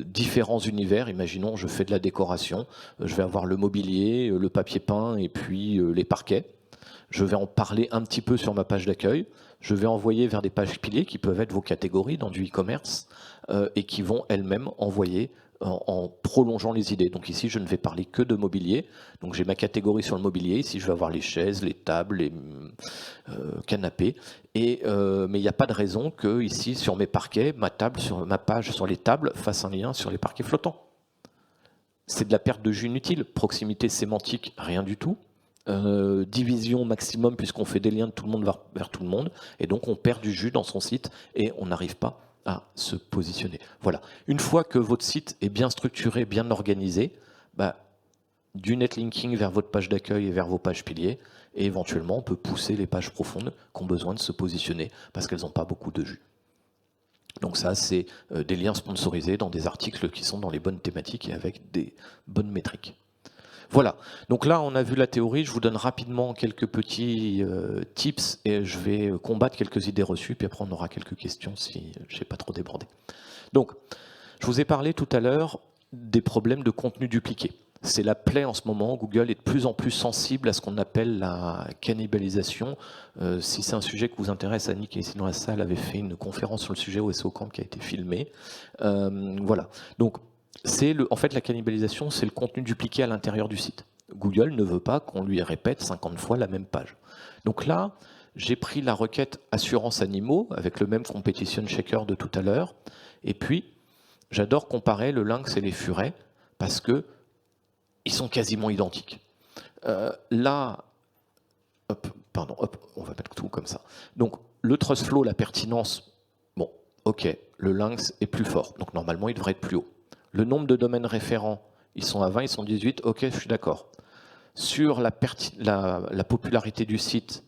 différents univers. Imaginons je fais de la décoration, je vais avoir le mobilier, le papier peint et puis les parquets. Je vais en parler un petit peu sur ma page d'accueil. Je vais envoyer vers des pages piliers qui peuvent être vos catégories dans du e-commerce et qui vont elles-mêmes envoyer en prolongeant les idées. Donc ici, je ne vais parler que de mobilier. Donc j'ai ma catégorie sur le mobilier. Ici, je vais avoir les chaises, les tables, les canapés. Mais il n'y a pas de raison que ici, sur mes parquets, ma page sur les tables fasse un lien sur les parquets flottants. C'est de la perte de jus inutile. Proximité sémantique, rien du tout. Division maximum puisqu'on fait des liens de tout le monde vers tout le monde et donc on perd du jus dans son site et on n'arrive pas à se positionner. Voilà. Une fois que votre site est bien structuré, bien organisé, du netlinking vers votre page d'accueil et vers vos pages piliers et éventuellement on peut pousser les pages profondes qui ont besoin de se positionner parce qu'elles n'ont pas beaucoup de jus. Donc ça c'est des liens sponsorisés dans des articles qui sont dans les bonnes thématiques et avec des bonnes métriques. Voilà, donc là on a vu la théorie, je vous donne rapidement quelques petits tips et je vais combattre quelques idées reçues, puis après on aura quelques questions si je n'ai pas trop débordé. Donc, je vous ai parlé tout à l'heure des problèmes de contenu dupliqué. C'est la plaie en ce moment, Google est de plus en plus sensible à ce qu'on appelle la cannibalisation. Si c'est un sujet qui vous intéresse, Annie qui est ici dans la salle avait fait une conférence sur le sujet au SEO Camp qui a été filmée. Voilà, donc en fait, la cannibalisation, c'est le contenu dupliqué à l'intérieur du site. Google ne veut pas qu'on lui répète 50 fois la même page. Donc là, j'ai pris la requête assurance animaux avec le même competition checker de tout à l'heure. Et puis, j'adore comparer le lynx et les furets parce que ils sont quasiment identiques. Là, on va mettre tout comme ça. Donc, le trust flow, la pertinence, bon, ok, le lynx est plus fort, donc normalement il devrait être plus haut. Le nombre de domaines référents, ils sont à 20, ils sont 18, ok, je suis d'accord. Sur la popularité du site,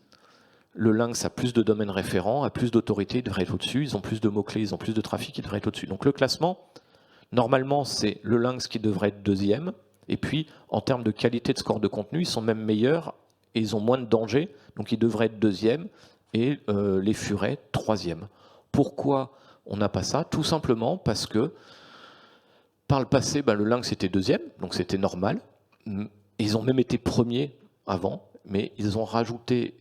le lynx a plus de domaines référents, a plus d'autorité, il devrait être au-dessus, ils ont plus de mots-clés, ils ont plus de trafic, il devrait être au-dessus. Donc le classement, normalement, c'est le lynx qui devrait être deuxième, et puis en termes de qualité de score de contenu, ils sont même meilleurs, et ils ont moins de danger, donc ils devraient être deuxième, et les furets, troisième. Pourquoi on n'a pas ça? Tout simplement parce que par le passé, le lynx était deuxième, donc c'était normal. Ils ont même été premiers avant, mais ils ont rajouté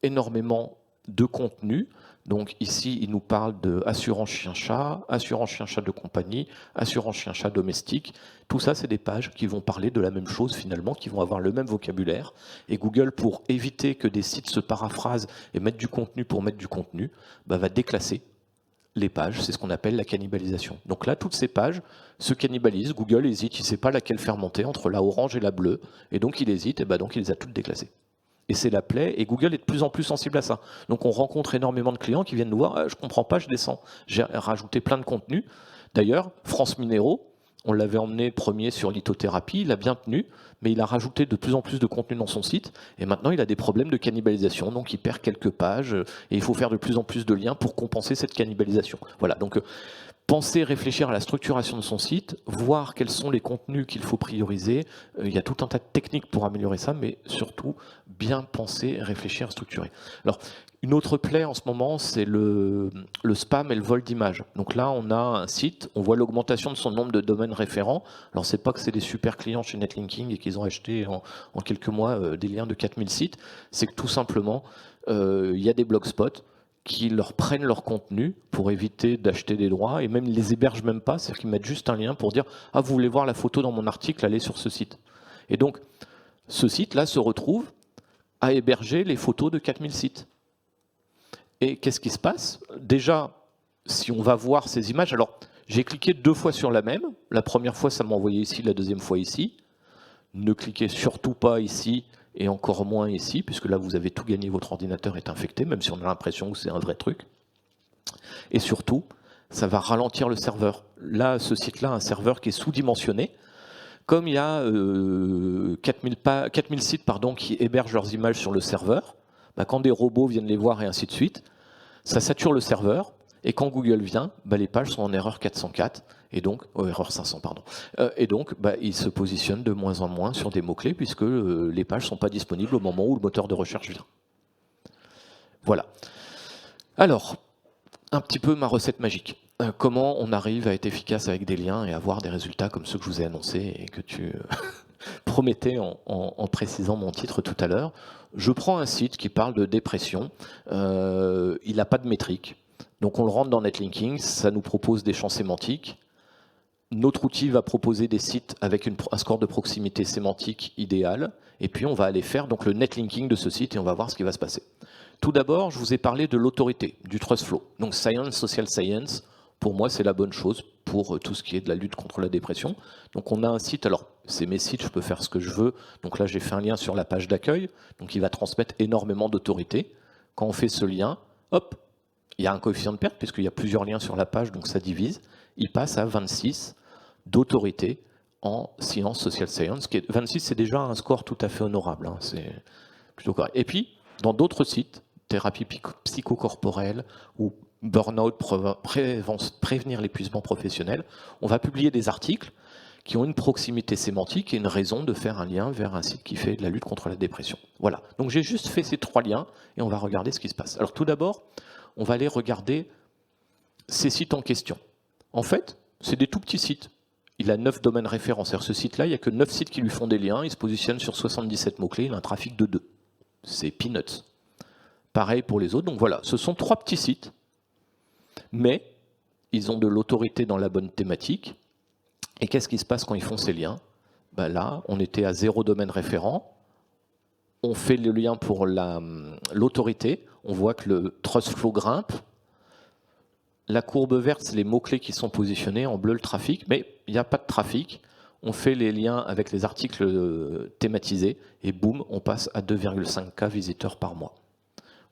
énormément de contenu. Donc ici, il nous parle de assurance chien-chat de compagnie, assurance chien-chat domestique. Tout ça, c'est des pages qui vont parler de la même chose finalement, qui vont avoir le même vocabulaire. Et Google, pour éviter que des sites se paraphrasent et mettent du contenu pour mettre du contenu, va déclasser les pages. C'est ce qu'on appelle la cannibalisation. Donc là, toutes ces pages se cannibalisent. Google hésite, il ne sait pas laquelle faire monter entre la orange et la bleue. Et donc il hésite, et donc il les a toutes déclassées. Et c'est la plaie, et Google est de plus en plus sensible à ça. Donc on rencontre énormément de clients qui viennent nous voir, je ne comprends pas, je descends. J'ai rajouté plein de contenu. D'ailleurs, France Minéraux, on l'avait emmené premier sur lithothérapie, il a bien tenu, mais il a rajouté de plus en plus de contenu dans son site, et maintenant il a des problèmes de cannibalisation, donc il perd quelques pages, et il faut faire de plus en plus de liens pour compenser cette cannibalisation. Voilà, donc penser, réfléchir à la structuration de son site, voir quels sont les contenus qu'il faut prioriser. Il y a tout un tas de techniques pour améliorer ça, mais surtout bien penser, réfléchir, structurer. Alors, une autre plaie en ce moment, c'est le spam et le vol d'images. Donc là, on a un site, on voit l'augmentation de son nombre de domaines référents. Alors, c'est pas que c'est des super clients chez Netlinking et qu'ils ont acheté en quelques mois des liens de 4000 sites, c'est que tout simplement, il y a des blogspots qui leur prennent leur contenu pour éviter d'acheter des droits, et même ils les hébergent même pas, c'est-à-dire qu'ils mettent juste un lien pour dire « Ah, vous voulez voir la photo dans mon article, allez sur ce site ». Et donc, ce site-là se retrouve à héberger les photos de 4000 sites. Et qu'est-ce qui se passe? Déjà, si on va voir ces images, alors j'ai cliqué 2 fois sur la même, la première fois ça m'a envoyé ici, la deuxième fois ici. Ne cliquez surtout pas ici, et encore moins ici, puisque là vous avez tout gagné, votre ordinateur est infecté, même si on a l'impression que c'est un vrai truc. Et surtout, ça va ralentir le serveur. Là, ce site-là a un serveur qui est sous-dimensionné. Comme il y a 4000 sites qui hébergent leurs images sur le serveur, quand des robots viennent les voir et ainsi de suite, ça sature le serveur, et quand Google vient, les pages sont en erreur 404, et donc, erreur 500, pardon. Et donc, il se positionne de moins en moins sur des mots-clés, puisque les pages ne sont pas disponibles au moment où le moteur de recherche vient. Voilà. Alors, un petit peu ma recette magique. Comment on arrive à être efficace avec des liens et avoir des résultats comme ceux que je vous ai annoncés et que tu promettais en précisant mon titre tout à l'heure. Je prends un site qui parle de dépression. Il n'a pas de métrique. Donc on le rentre dans Netlinking, ça nous propose des champs sémantiques. Notre outil va proposer des sites avec un score de proximité sémantique idéal, et puis on va aller faire donc le netlinking de ce site et on va voir ce qui va se passer. Tout d'abord, je vous ai parlé de l'autorité, du trust flow. Donc science, social science, pour moi c'est la bonne chose pour tout ce qui est de la lutte contre la dépression. Donc on a un site, alors c'est mes sites, je peux faire ce que je veux. Donc là j'ai fait un lien sur la page d'accueil, donc il va transmettre énormément d'autorité. Quand on fait ce lien, hop, il y a un coefficient de perte puisqu'il y a plusieurs liens sur la page, donc ça divise. Il passe à 26 d'autorité en science, social science. 26, c'est déjà un score tout à fait honorable. C'est plutôt correct. Et puis, dans d'autres sites, thérapie psychocorporelle ou burn-out, prévenir l'épuisement professionnel, on va publier des articles qui ont une proximité sémantique et une raison de faire un lien vers un site qui fait de la lutte contre la dépression. Voilà. Donc j'ai juste fait ces 3 liens et on va regarder ce qui se passe. Alors tout d'abord, on va aller regarder ces sites en question. En fait, c'est des tout petits sites. Il a 9 domaines référents. C'est-à-dire ce site-là, il n'y a que 9 sites qui lui font des liens. Il se positionne sur 77 mots-clés. Il a un trafic de 2. C'est peanuts. Pareil pour les autres. Donc voilà, ce sont 3 petits sites. Mais ils ont de l'autorité dans la bonne thématique. Et qu'est-ce qui se passe quand ils font ces liens? Là, on était à 0 domaine référent. On fait le lien pour l'autorité. On voit que le trust flow grimpe. La courbe verte, c'est les mots-clés qui sont positionnés, en bleu le trafic, mais il n'y a pas de trafic. On fait les liens avec les articles thématisés, et boum, on passe à 2,5K visiteurs par mois.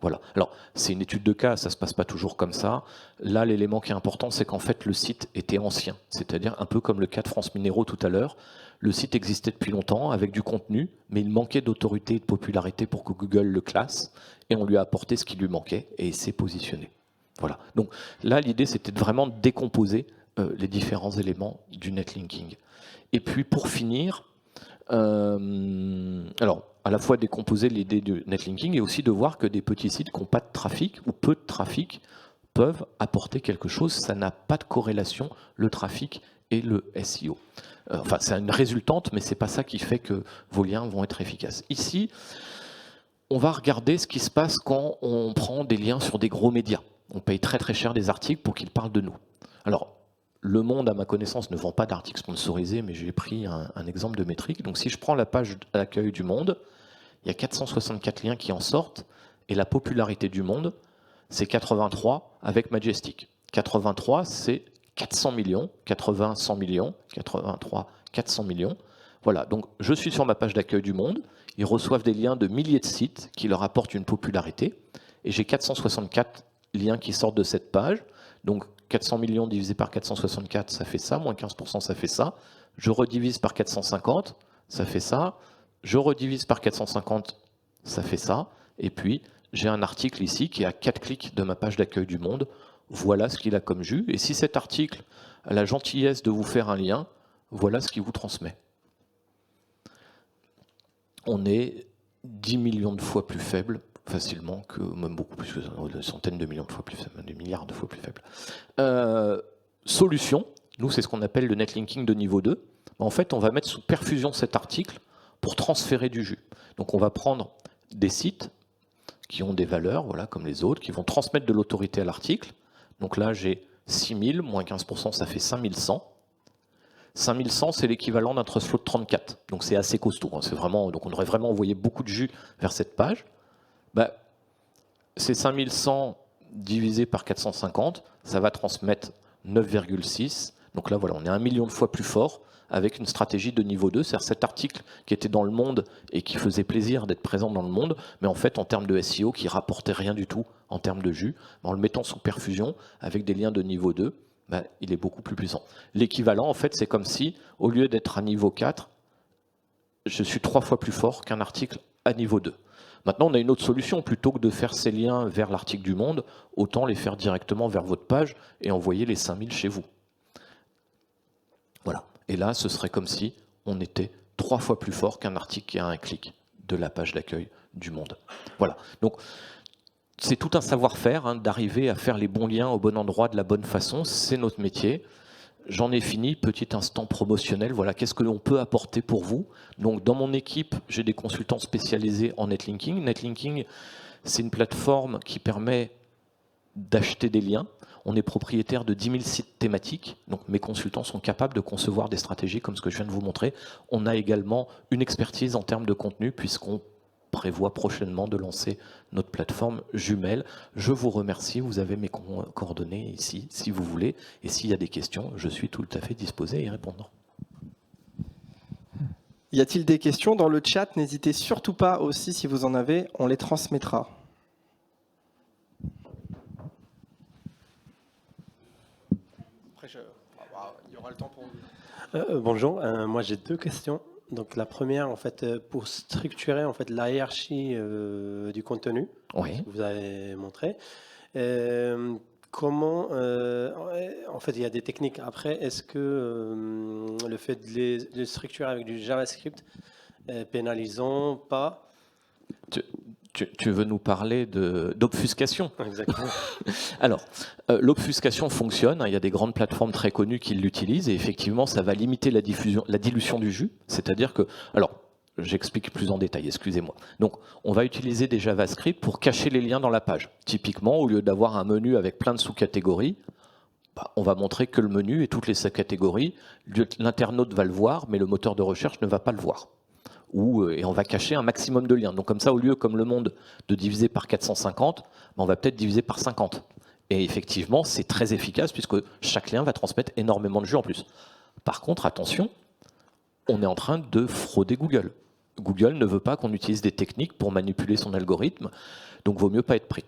Voilà. Alors, c'est une étude de cas, ça ne se passe pas toujours comme ça. Là, l'élément qui est important, c'est qu'en fait, le site était ancien. C'est-à-dire un peu comme le cas de France Minéraux tout à l'heure. Le site existait depuis longtemps avec du contenu, mais il manquait d'autorité et de popularité pour que Google le classe. Et on lui a apporté ce qui lui manquait et il s'est positionné. Voilà. Donc là, l'idée, c'était vraiment de décomposer les différents éléments du netlinking. Et puis, pour finir, alors, à la fois décomposer l'idée du netlinking et aussi de voir que des petits sites qui n'ont pas de trafic ou peu de trafic peuvent apporter quelque chose. Ça n'a pas de corrélation, le trafic et le SEO. Enfin, c'est une résultante, mais ce n'est pas ça qui fait que vos liens vont être efficaces. Ici, on va regarder ce qui se passe quand on prend des liens sur des gros médias. On paye très très cher des articles pour qu'ils parlent de nous. Alors, Le Monde, à ma connaissance, ne vend pas d'articles sponsorisés, mais j'ai pris un exemple de métrique. Donc si je prends la page d'accueil du Monde, il y a 464 liens qui en sortent, et la popularité du Monde, c'est 83 avec Majestic. 83, c'est 400 millions, 80, 100 millions, 83, 400 millions. Voilà, donc je suis sur ma page d'accueil du Monde, ils reçoivent des liens de milliers de sites qui leur apportent une popularité, et j'ai 464 liens qui sortent de cette page, donc 400 millions divisé par 464, ça fait ça, moins 15%, ça fait ça. Je redivise par 450, ça fait ça. Je redivise par 450, ça fait ça. Et puis, j'ai un article ici qui est à 4 clics de ma page d'accueil du Monde. Voilà ce qu'il a comme jus. Et si cet article a la gentillesse de vous faire un lien, voilà ce qu'il vous transmet. On est 10 millions de fois plus faible facilement que, même beaucoup plus, des centaines de millions de fois plus faible, des milliards de fois plus faible. Solution, nous c'est ce qu'on appelle le netlinking de niveau 2. En fait, on va mettre sous perfusion cet article pour transférer du jus. Donc on va prendre des sites qui ont des valeurs, voilà, comme les autres, qui vont transmettre de l'autorité à l'article. Donc là, j'ai 6000, moins 15%, ça fait 5100. 5100, c'est l'équivalent d'un trust flow de 34. Donc c'est assez costaud. C'est vraiment, donc on aurait vraiment envoyé beaucoup de jus vers cette page. C'est 5100 divisé par 450, ça va transmettre 9,6. Donc là, voilà, on est 1 million de fois plus fort avec une stratégie de niveau 2. C'est-à-dire cet article qui était dans le Monde et qui faisait plaisir d'être présent dans le Monde, mais en fait, en termes de SEO, qui rapportait rien du tout en termes de jus, en le mettant sous perfusion avec des liens de niveau 2, il est beaucoup plus puissant. L'équivalent, en fait, c'est comme si, au lieu d'être à niveau 4, je suis 3 fois plus fort qu'un article à niveau 2. Maintenant, on a une autre solution. Plutôt que de faire ces liens vers l'article du Monde, autant les faire directement vers votre page et envoyer les 5000 chez vous. Voilà. Et là, ce serait comme si on était 3 fois plus fort qu'un article qui a un clic de la page d'accueil du Monde. Voilà. Donc, c'est tout un savoir-faire d'arriver à faire les bons liens au bon endroit de la bonne façon. C'est notre métier. J'en ai fini, petit instant promotionnel. Voilà, qu'est-ce que l'on peut apporter pour vous? Donc, dans mon équipe, j'ai des consultants spécialisés en netlinking. Netlinking, c'est une plateforme qui permet d'acheter des liens. On est propriétaire de 10 000 sites thématiques. Donc, mes consultants sont capables de concevoir des stratégies comme ce que je viens de vous montrer. On a également une expertise en termes de contenu puisqu'on prévoit prochainement de lancer notre plateforme jumelle. Je vous remercie, vous avez mes coordonnées ici, si vous voulez, et s'il y a des questions, je suis tout à fait disposé à y répondre. Y a-t-il des questions dans le chat? N'hésitez surtout pas aussi, si vous en avez, on les transmettra. Après, il y aura le temps pour vous. Bonjour, moi j'ai 2 questions. Donc la première, en fait, pour structurer en fait la hiérarchie du contenu, Oui. que vous avez montré. Comment, en fait, il y a des techniques. Après, est-ce que le fait de les structurer avec du JavaScript pénalisant pas? Tu veux nous parler d'obfuscation? Exactement. Alors, l'obfuscation fonctionne. Il y a des grandes plateformes très connues qui l'utilisent et effectivement, ça va limiter la dilution du jus. C'est-à-dire que, alors, j'explique plus en détail, excusez-moi. Donc, on va utiliser des JavaScript pour cacher les liens dans la page. Typiquement, au lieu d'avoir un menu avec plein de sous-catégories, on va montrer que le menu et toutes les sous-catégories, l'internaute va le voir, mais le moteur de recherche ne va pas le voir. Et on va cacher un maximum de liens. Donc comme ça, au lieu, comme le Monde, de diviser par 450, on va peut-être diviser par 50. Et effectivement, c'est très efficace puisque chaque lien va transmettre énormément de jus en plus. Par contre, attention, on est en train de frauder Google. Google ne veut pas qu'on utilise des techniques pour manipuler son algorithme, donc vaut mieux pas être pris.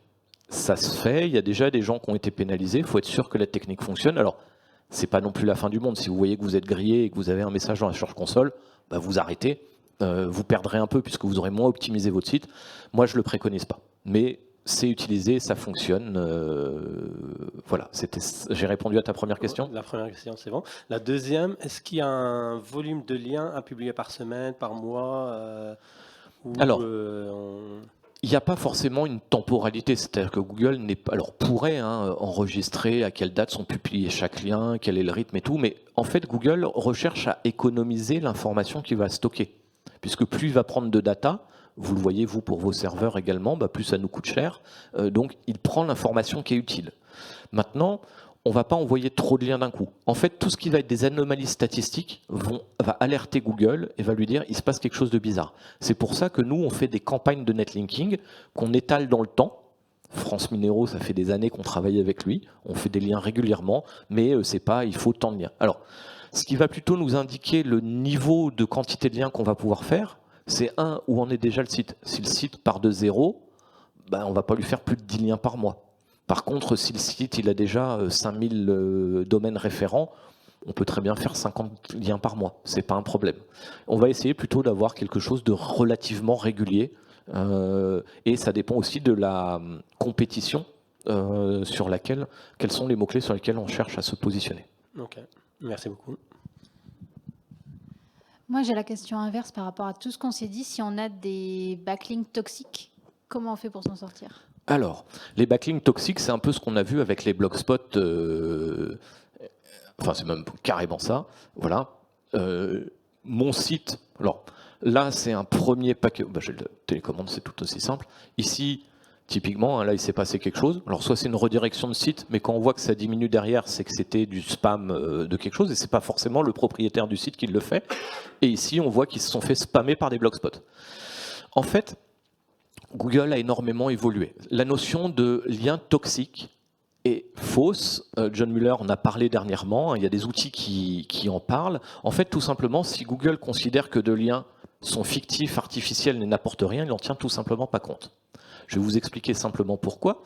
Ça se fait, il y a déjà des gens qui ont été pénalisés, il faut être sûr que la technique fonctionne. Alors, c'est pas non plus la fin du monde. Si vous voyez que vous êtes grillé et que vous avez un message dans la Search Console, bah vous arrêtez, vous perdrez un peu puisque vous aurez moins optimisé votre site. Moi, je le préconise pas. Mais c'est utilisé, ça fonctionne. Voilà, j'ai répondu à ta première question. La première question, c'est bon. La deuxième, est-ce qu'il y a un volume de liens à publier par semaine, par mois Alors, il n'y a pas forcément une temporalité, c'est-à-dire que Google pourrait enregistrer à quelle date sont publiés chaque lien, quel est le rythme et tout, mais en fait Google recherche à économiser l'information qu'il va stocker, puisque plus il va prendre de data, vous le voyez vous pour vos serveurs également, plus ça nous coûte cher, donc il prend l'information qui est utile. Maintenant, on ne va pas envoyer trop de liens d'un coup. En fait, tout ce qui va être des anomalies statistiques va alerter Google et va lui dire il se passe quelque chose de bizarre. C'est pour ça que nous, on fait des campagnes de netlinking qu'on étale dans le temps. France Minéraux, ça fait des années qu'on travaille avec lui. On fait des liens régulièrement, mais c'est pas il faut tant de liens. Alors, ce qui va plutôt nous indiquer le niveau de quantité de liens qu'on va pouvoir faire, c'est où en est déjà le site. Si le site part de 0, on ne va pas lui faire plus de 10 liens par mois. Par contre, si le site il a déjà 5000 domaines référents, on peut très bien faire 50 liens par mois. Ce n'est pas un problème. On va essayer plutôt d'avoir quelque chose de relativement régulier. Et ça dépend aussi de la compétition quels sont les mots-clés sur lesquels on cherche à se positionner. Ok, merci beaucoup. Moi, j'ai la question inverse par rapport à tout ce qu'on s'est dit. Si on a des backlinks toxiques, comment on fait pour s'en sortir ? Alors, les backlinks toxiques, c'est un peu ce qu'on a vu avec les blogspot. Enfin, c'est même carrément ça. Voilà. Mon site. Alors, là, c'est un premier paquet. J'ai le télécommande, c'est tout aussi simple. Ici, typiquement, là, il s'est passé quelque chose. Alors, soit c'est une redirection de site, mais quand on voit que ça diminue derrière, c'est que c'était du spam de quelque chose, et c'est pas forcément le propriétaire du site qui le fait. Et ici, on voit qu'ils se sont fait spammer par des blogspots. En fait, Google a énormément évolué. La notion de lien toxique est fausse. John Mueller en a parlé dernièrement. Il y a des outils qui en parlent. En fait, tout simplement, si Google considère que de liens sont fictifs, artificiels et n'apportent rien, il n'en tient tout simplement pas compte. Je vais vous expliquer simplement pourquoi.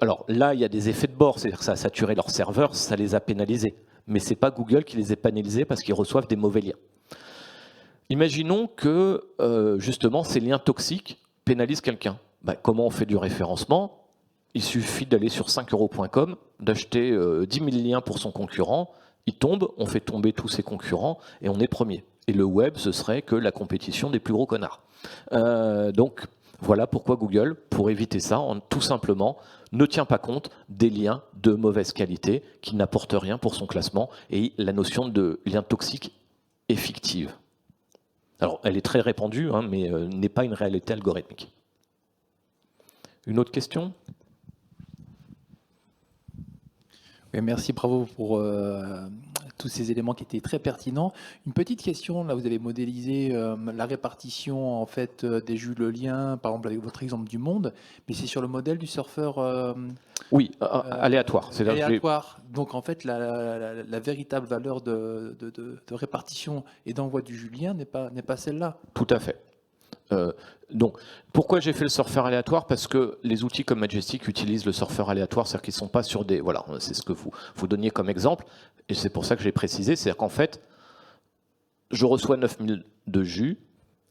Alors là, il y a des effets de bord, c'est-à-dire que ça a saturé leur serveur, ça les a pénalisés. Mais ce n'est pas Google qui les a pénalisés parce qu'ils reçoivent des mauvais liens. Imaginons que, justement, ces liens toxiques pénalisent quelqu'un. Comment on fait du référencement ? Il suffit d'aller sur 5euros.com, d'acheter 10 000 liens pour son concurrent, il tombe, on fait tomber tous ses concurrents et on est premier. Et le web, ce serait que la compétition des plus gros connards. Donc, voilà pourquoi Google, pour éviter ça, tout simplement, ne tient pas compte des liens de mauvaise qualité qui n'apportent rien pour son classement. Et la notion de lien toxique est fictive. Alors, elle est très répandue, mais n'est pas une réalité algorithmique. Une autre question ? Oui, merci, bravo pour tous ces éléments qui étaient très pertinents. Une petite question, là vous avez modélisé la répartition en fait des Juliens, par exemple avec votre exemple du monde, mais c'est sur le modèle du surfeur oui, aléatoire. Aléatoire. Donc en fait la véritable valeur de répartition et d'envoi du Julien n'est pas celle-là. Tout à fait. Donc, pourquoi j'ai fait le surfeur aléatoire ? Parce que les outils comme Majestic utilisent le surfeur aléatoire, c'est-à-dire qu'ils ne sont pas sur des... Voilà, c'est ce que vous donniez comme exemple, et c'est pour ça que j'ai précisé, c'est-à-dire qu'en fait, je reçois 9000 de jus,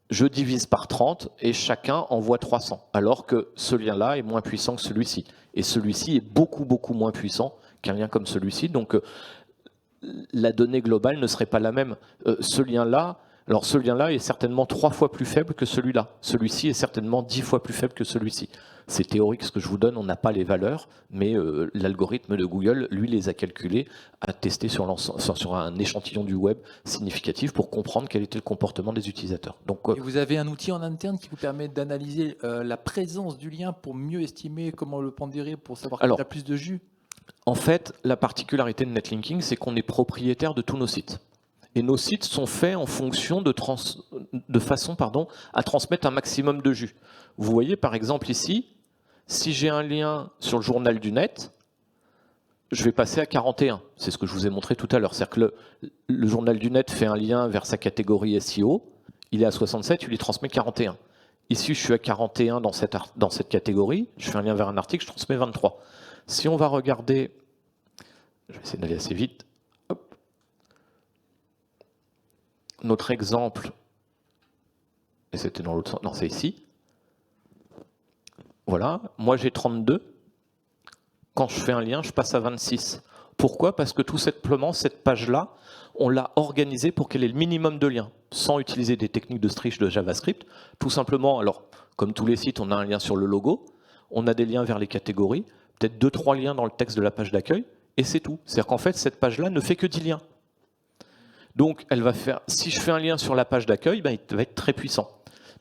je divise par 30, et chacun envoie 300, alors que ce lien-là est moins puissant que celui-ci. Et celui-ci est beaucoup, beaucoup moins puissant qu'un lien comme celui-ci, donc la donnée globale ne serait pas la même. Ce lien-là est certainement 3 fois plus faible que celui-là. Celui-ci est certainement 10 fois plus faible que celui-ci. C'est théorique ce que je vous donne, on n'a pas les valeurs, mais l'algorithme de Google, lui, les a calculés, a testé sur un échantillon du web significatif pour comprendre quel était le comportement des utilisateurs. Donc, et vous avez un outil en interne qui vous permet d'analyser la présence du lien pour mieux estimer comment le pondérer, pour savoir qu'il y a plus de jus ? En fait, la particularité de Netlinking, c'est qu'on est propriétaire de tous nos sites. Et nos sites sont faits en fonction de façon à transmettre un maximum de jus. Vous voyez par exemple ici, si j'ai un lien sur le journal du net, je vais passer à 41. C'est ce que je vous ai montré tout à l'heure. C'est-à-dire que le journal du net fait un lien vers sa catégorie SEO. il est à 67, tu lui transmets 41. Ici, je suis à 41 dans cette catégorie, je fais un lien vers un article, je transmets 23. Si on va regarder, je vais essayer d'aller assez vite, hop. Notre exemple, et c'était dans l'autre sens, non c'est ici, voilà, moi j'ai 32, quand je fais un lien, je passe à 26. Pourquoi? Parce que tout simplement, cette page-là, on l'a organisée pour qu'elle ait le minimum de liens, sans utiliser des techniques de stretch de JavaScript. Tout simplement, alors, comme tous les sites, on a un lien sur le logo, on a des liens vers les catégories, peut-être 2-3 liens dans le texte de la page d'accueil, et c'est tout. C'est-à-dire qu'en fait, cette page-là ne fait que 10 liens. Donc, elle va faire, si je fais un lien sur la page d'accueil, ben, il va être très puissant.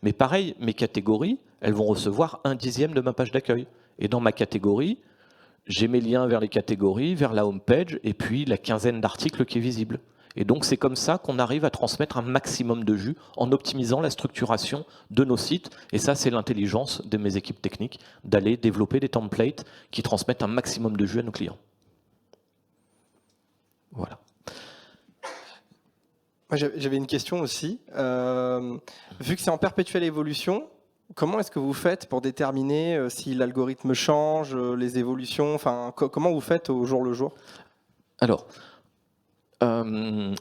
Mais pareil, mes catégories, elles vont recevoir 1/10 de ma page d'accueil. Et dans ma catégorie, j'ai mes liens vers les catégories, vers la home page, et puis la quinzaine d'articles qui est visible. Et donc c'est comme ça qu'on arrive à transmettre un maximum de jus en optimisant la structuration de nos sites. Et ça, c'est l'intelligence de mes équipes techniques, d'aller développer des templates qui transmettent un maximum de jus à nos clients. Voilà. J'avais une question aussi. Vu que c'est en perpétuelle évolution, comment est-ce que vous faites pour déterminer si l'algorithme change, les évolutions, enfin, comment vous faites au jour le jour? Alors,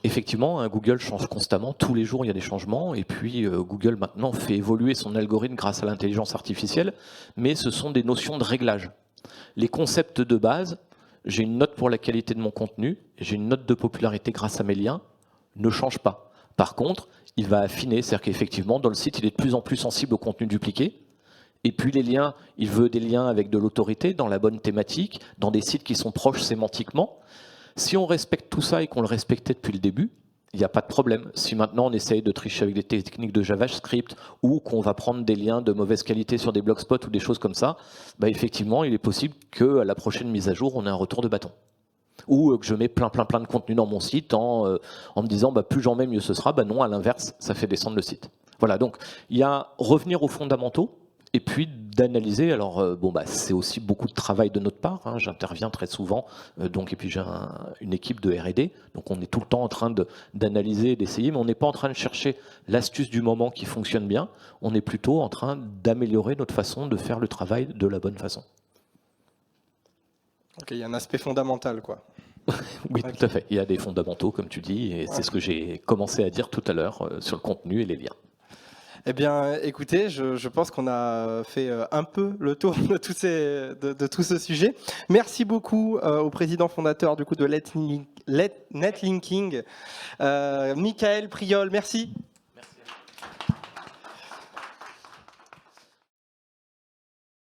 effectivement, Google change constamment. Tous les jours, il y a des changements. Et puis, Google maintenant fait évoluer son algorithme grâce à l'intelligence artificielle. Mais ce sont des notions de réglage. Les concepts de base, j'ai une note pour la qualité de mon contenu, j'ai une note de popularité grâce à mes liens, ne change pas. Par contre, il va affiner, c'est-à-dire qu'effectivement, dans le site, il est de plus en plus sensible au contenu dupliqué. Et puis les liens, il veut des liens avec de l'autorité, dans la bonne thématique, dans des sites qui sont proches sémantiquement. Si on respecte tout ça et qu'on le respectait depuis le début, il n'y a pas de problème. Si maintenant on essaye de tricher avec des techniques de JavaScript ou qu'on va prendre des liens de mauvaise qualité sur des blogspots ou des choses comme ça, bah effectivement, il est possible qu'à la prochaine mise à jour, on ait un retour de bâton. Ou que je mets plein de contenu dans mon site en me disant bah, plus j'en mets, mieux ce sera. Bah non, à l'inverse, ça fait descendre le site. Voilà, donc il y a revenir aux fondamentaux et puis d'analyser. Alors bon, bah, c'est aussi beaucoup de travail de notre part. Hein, j'interviens très souvent, donc, et puis j'ai une équipe de R&D. Donc on est tout le temps en train d'analyser, d'essayer, mais on n'est pas en train de chercher l'astuce du moment qui fonctionne bien. On est plutôt en train d'améliorer notre façon de faire le travail de la bonne façon. Ok, il y a un aspect fondamental, quoi. Oui, tout à fait. Il y a des fondamentaux, comme tu dis, et c'est ce que j'ai commencé à dire tout à l'heure sur le contenu et les liens. Eh bien, écoutez, je pense qu'on a fait un peu le tour de tout ce sujet. Merci beaucoup au président fondateur du coup de Netlinking, Michael Priol. Merci.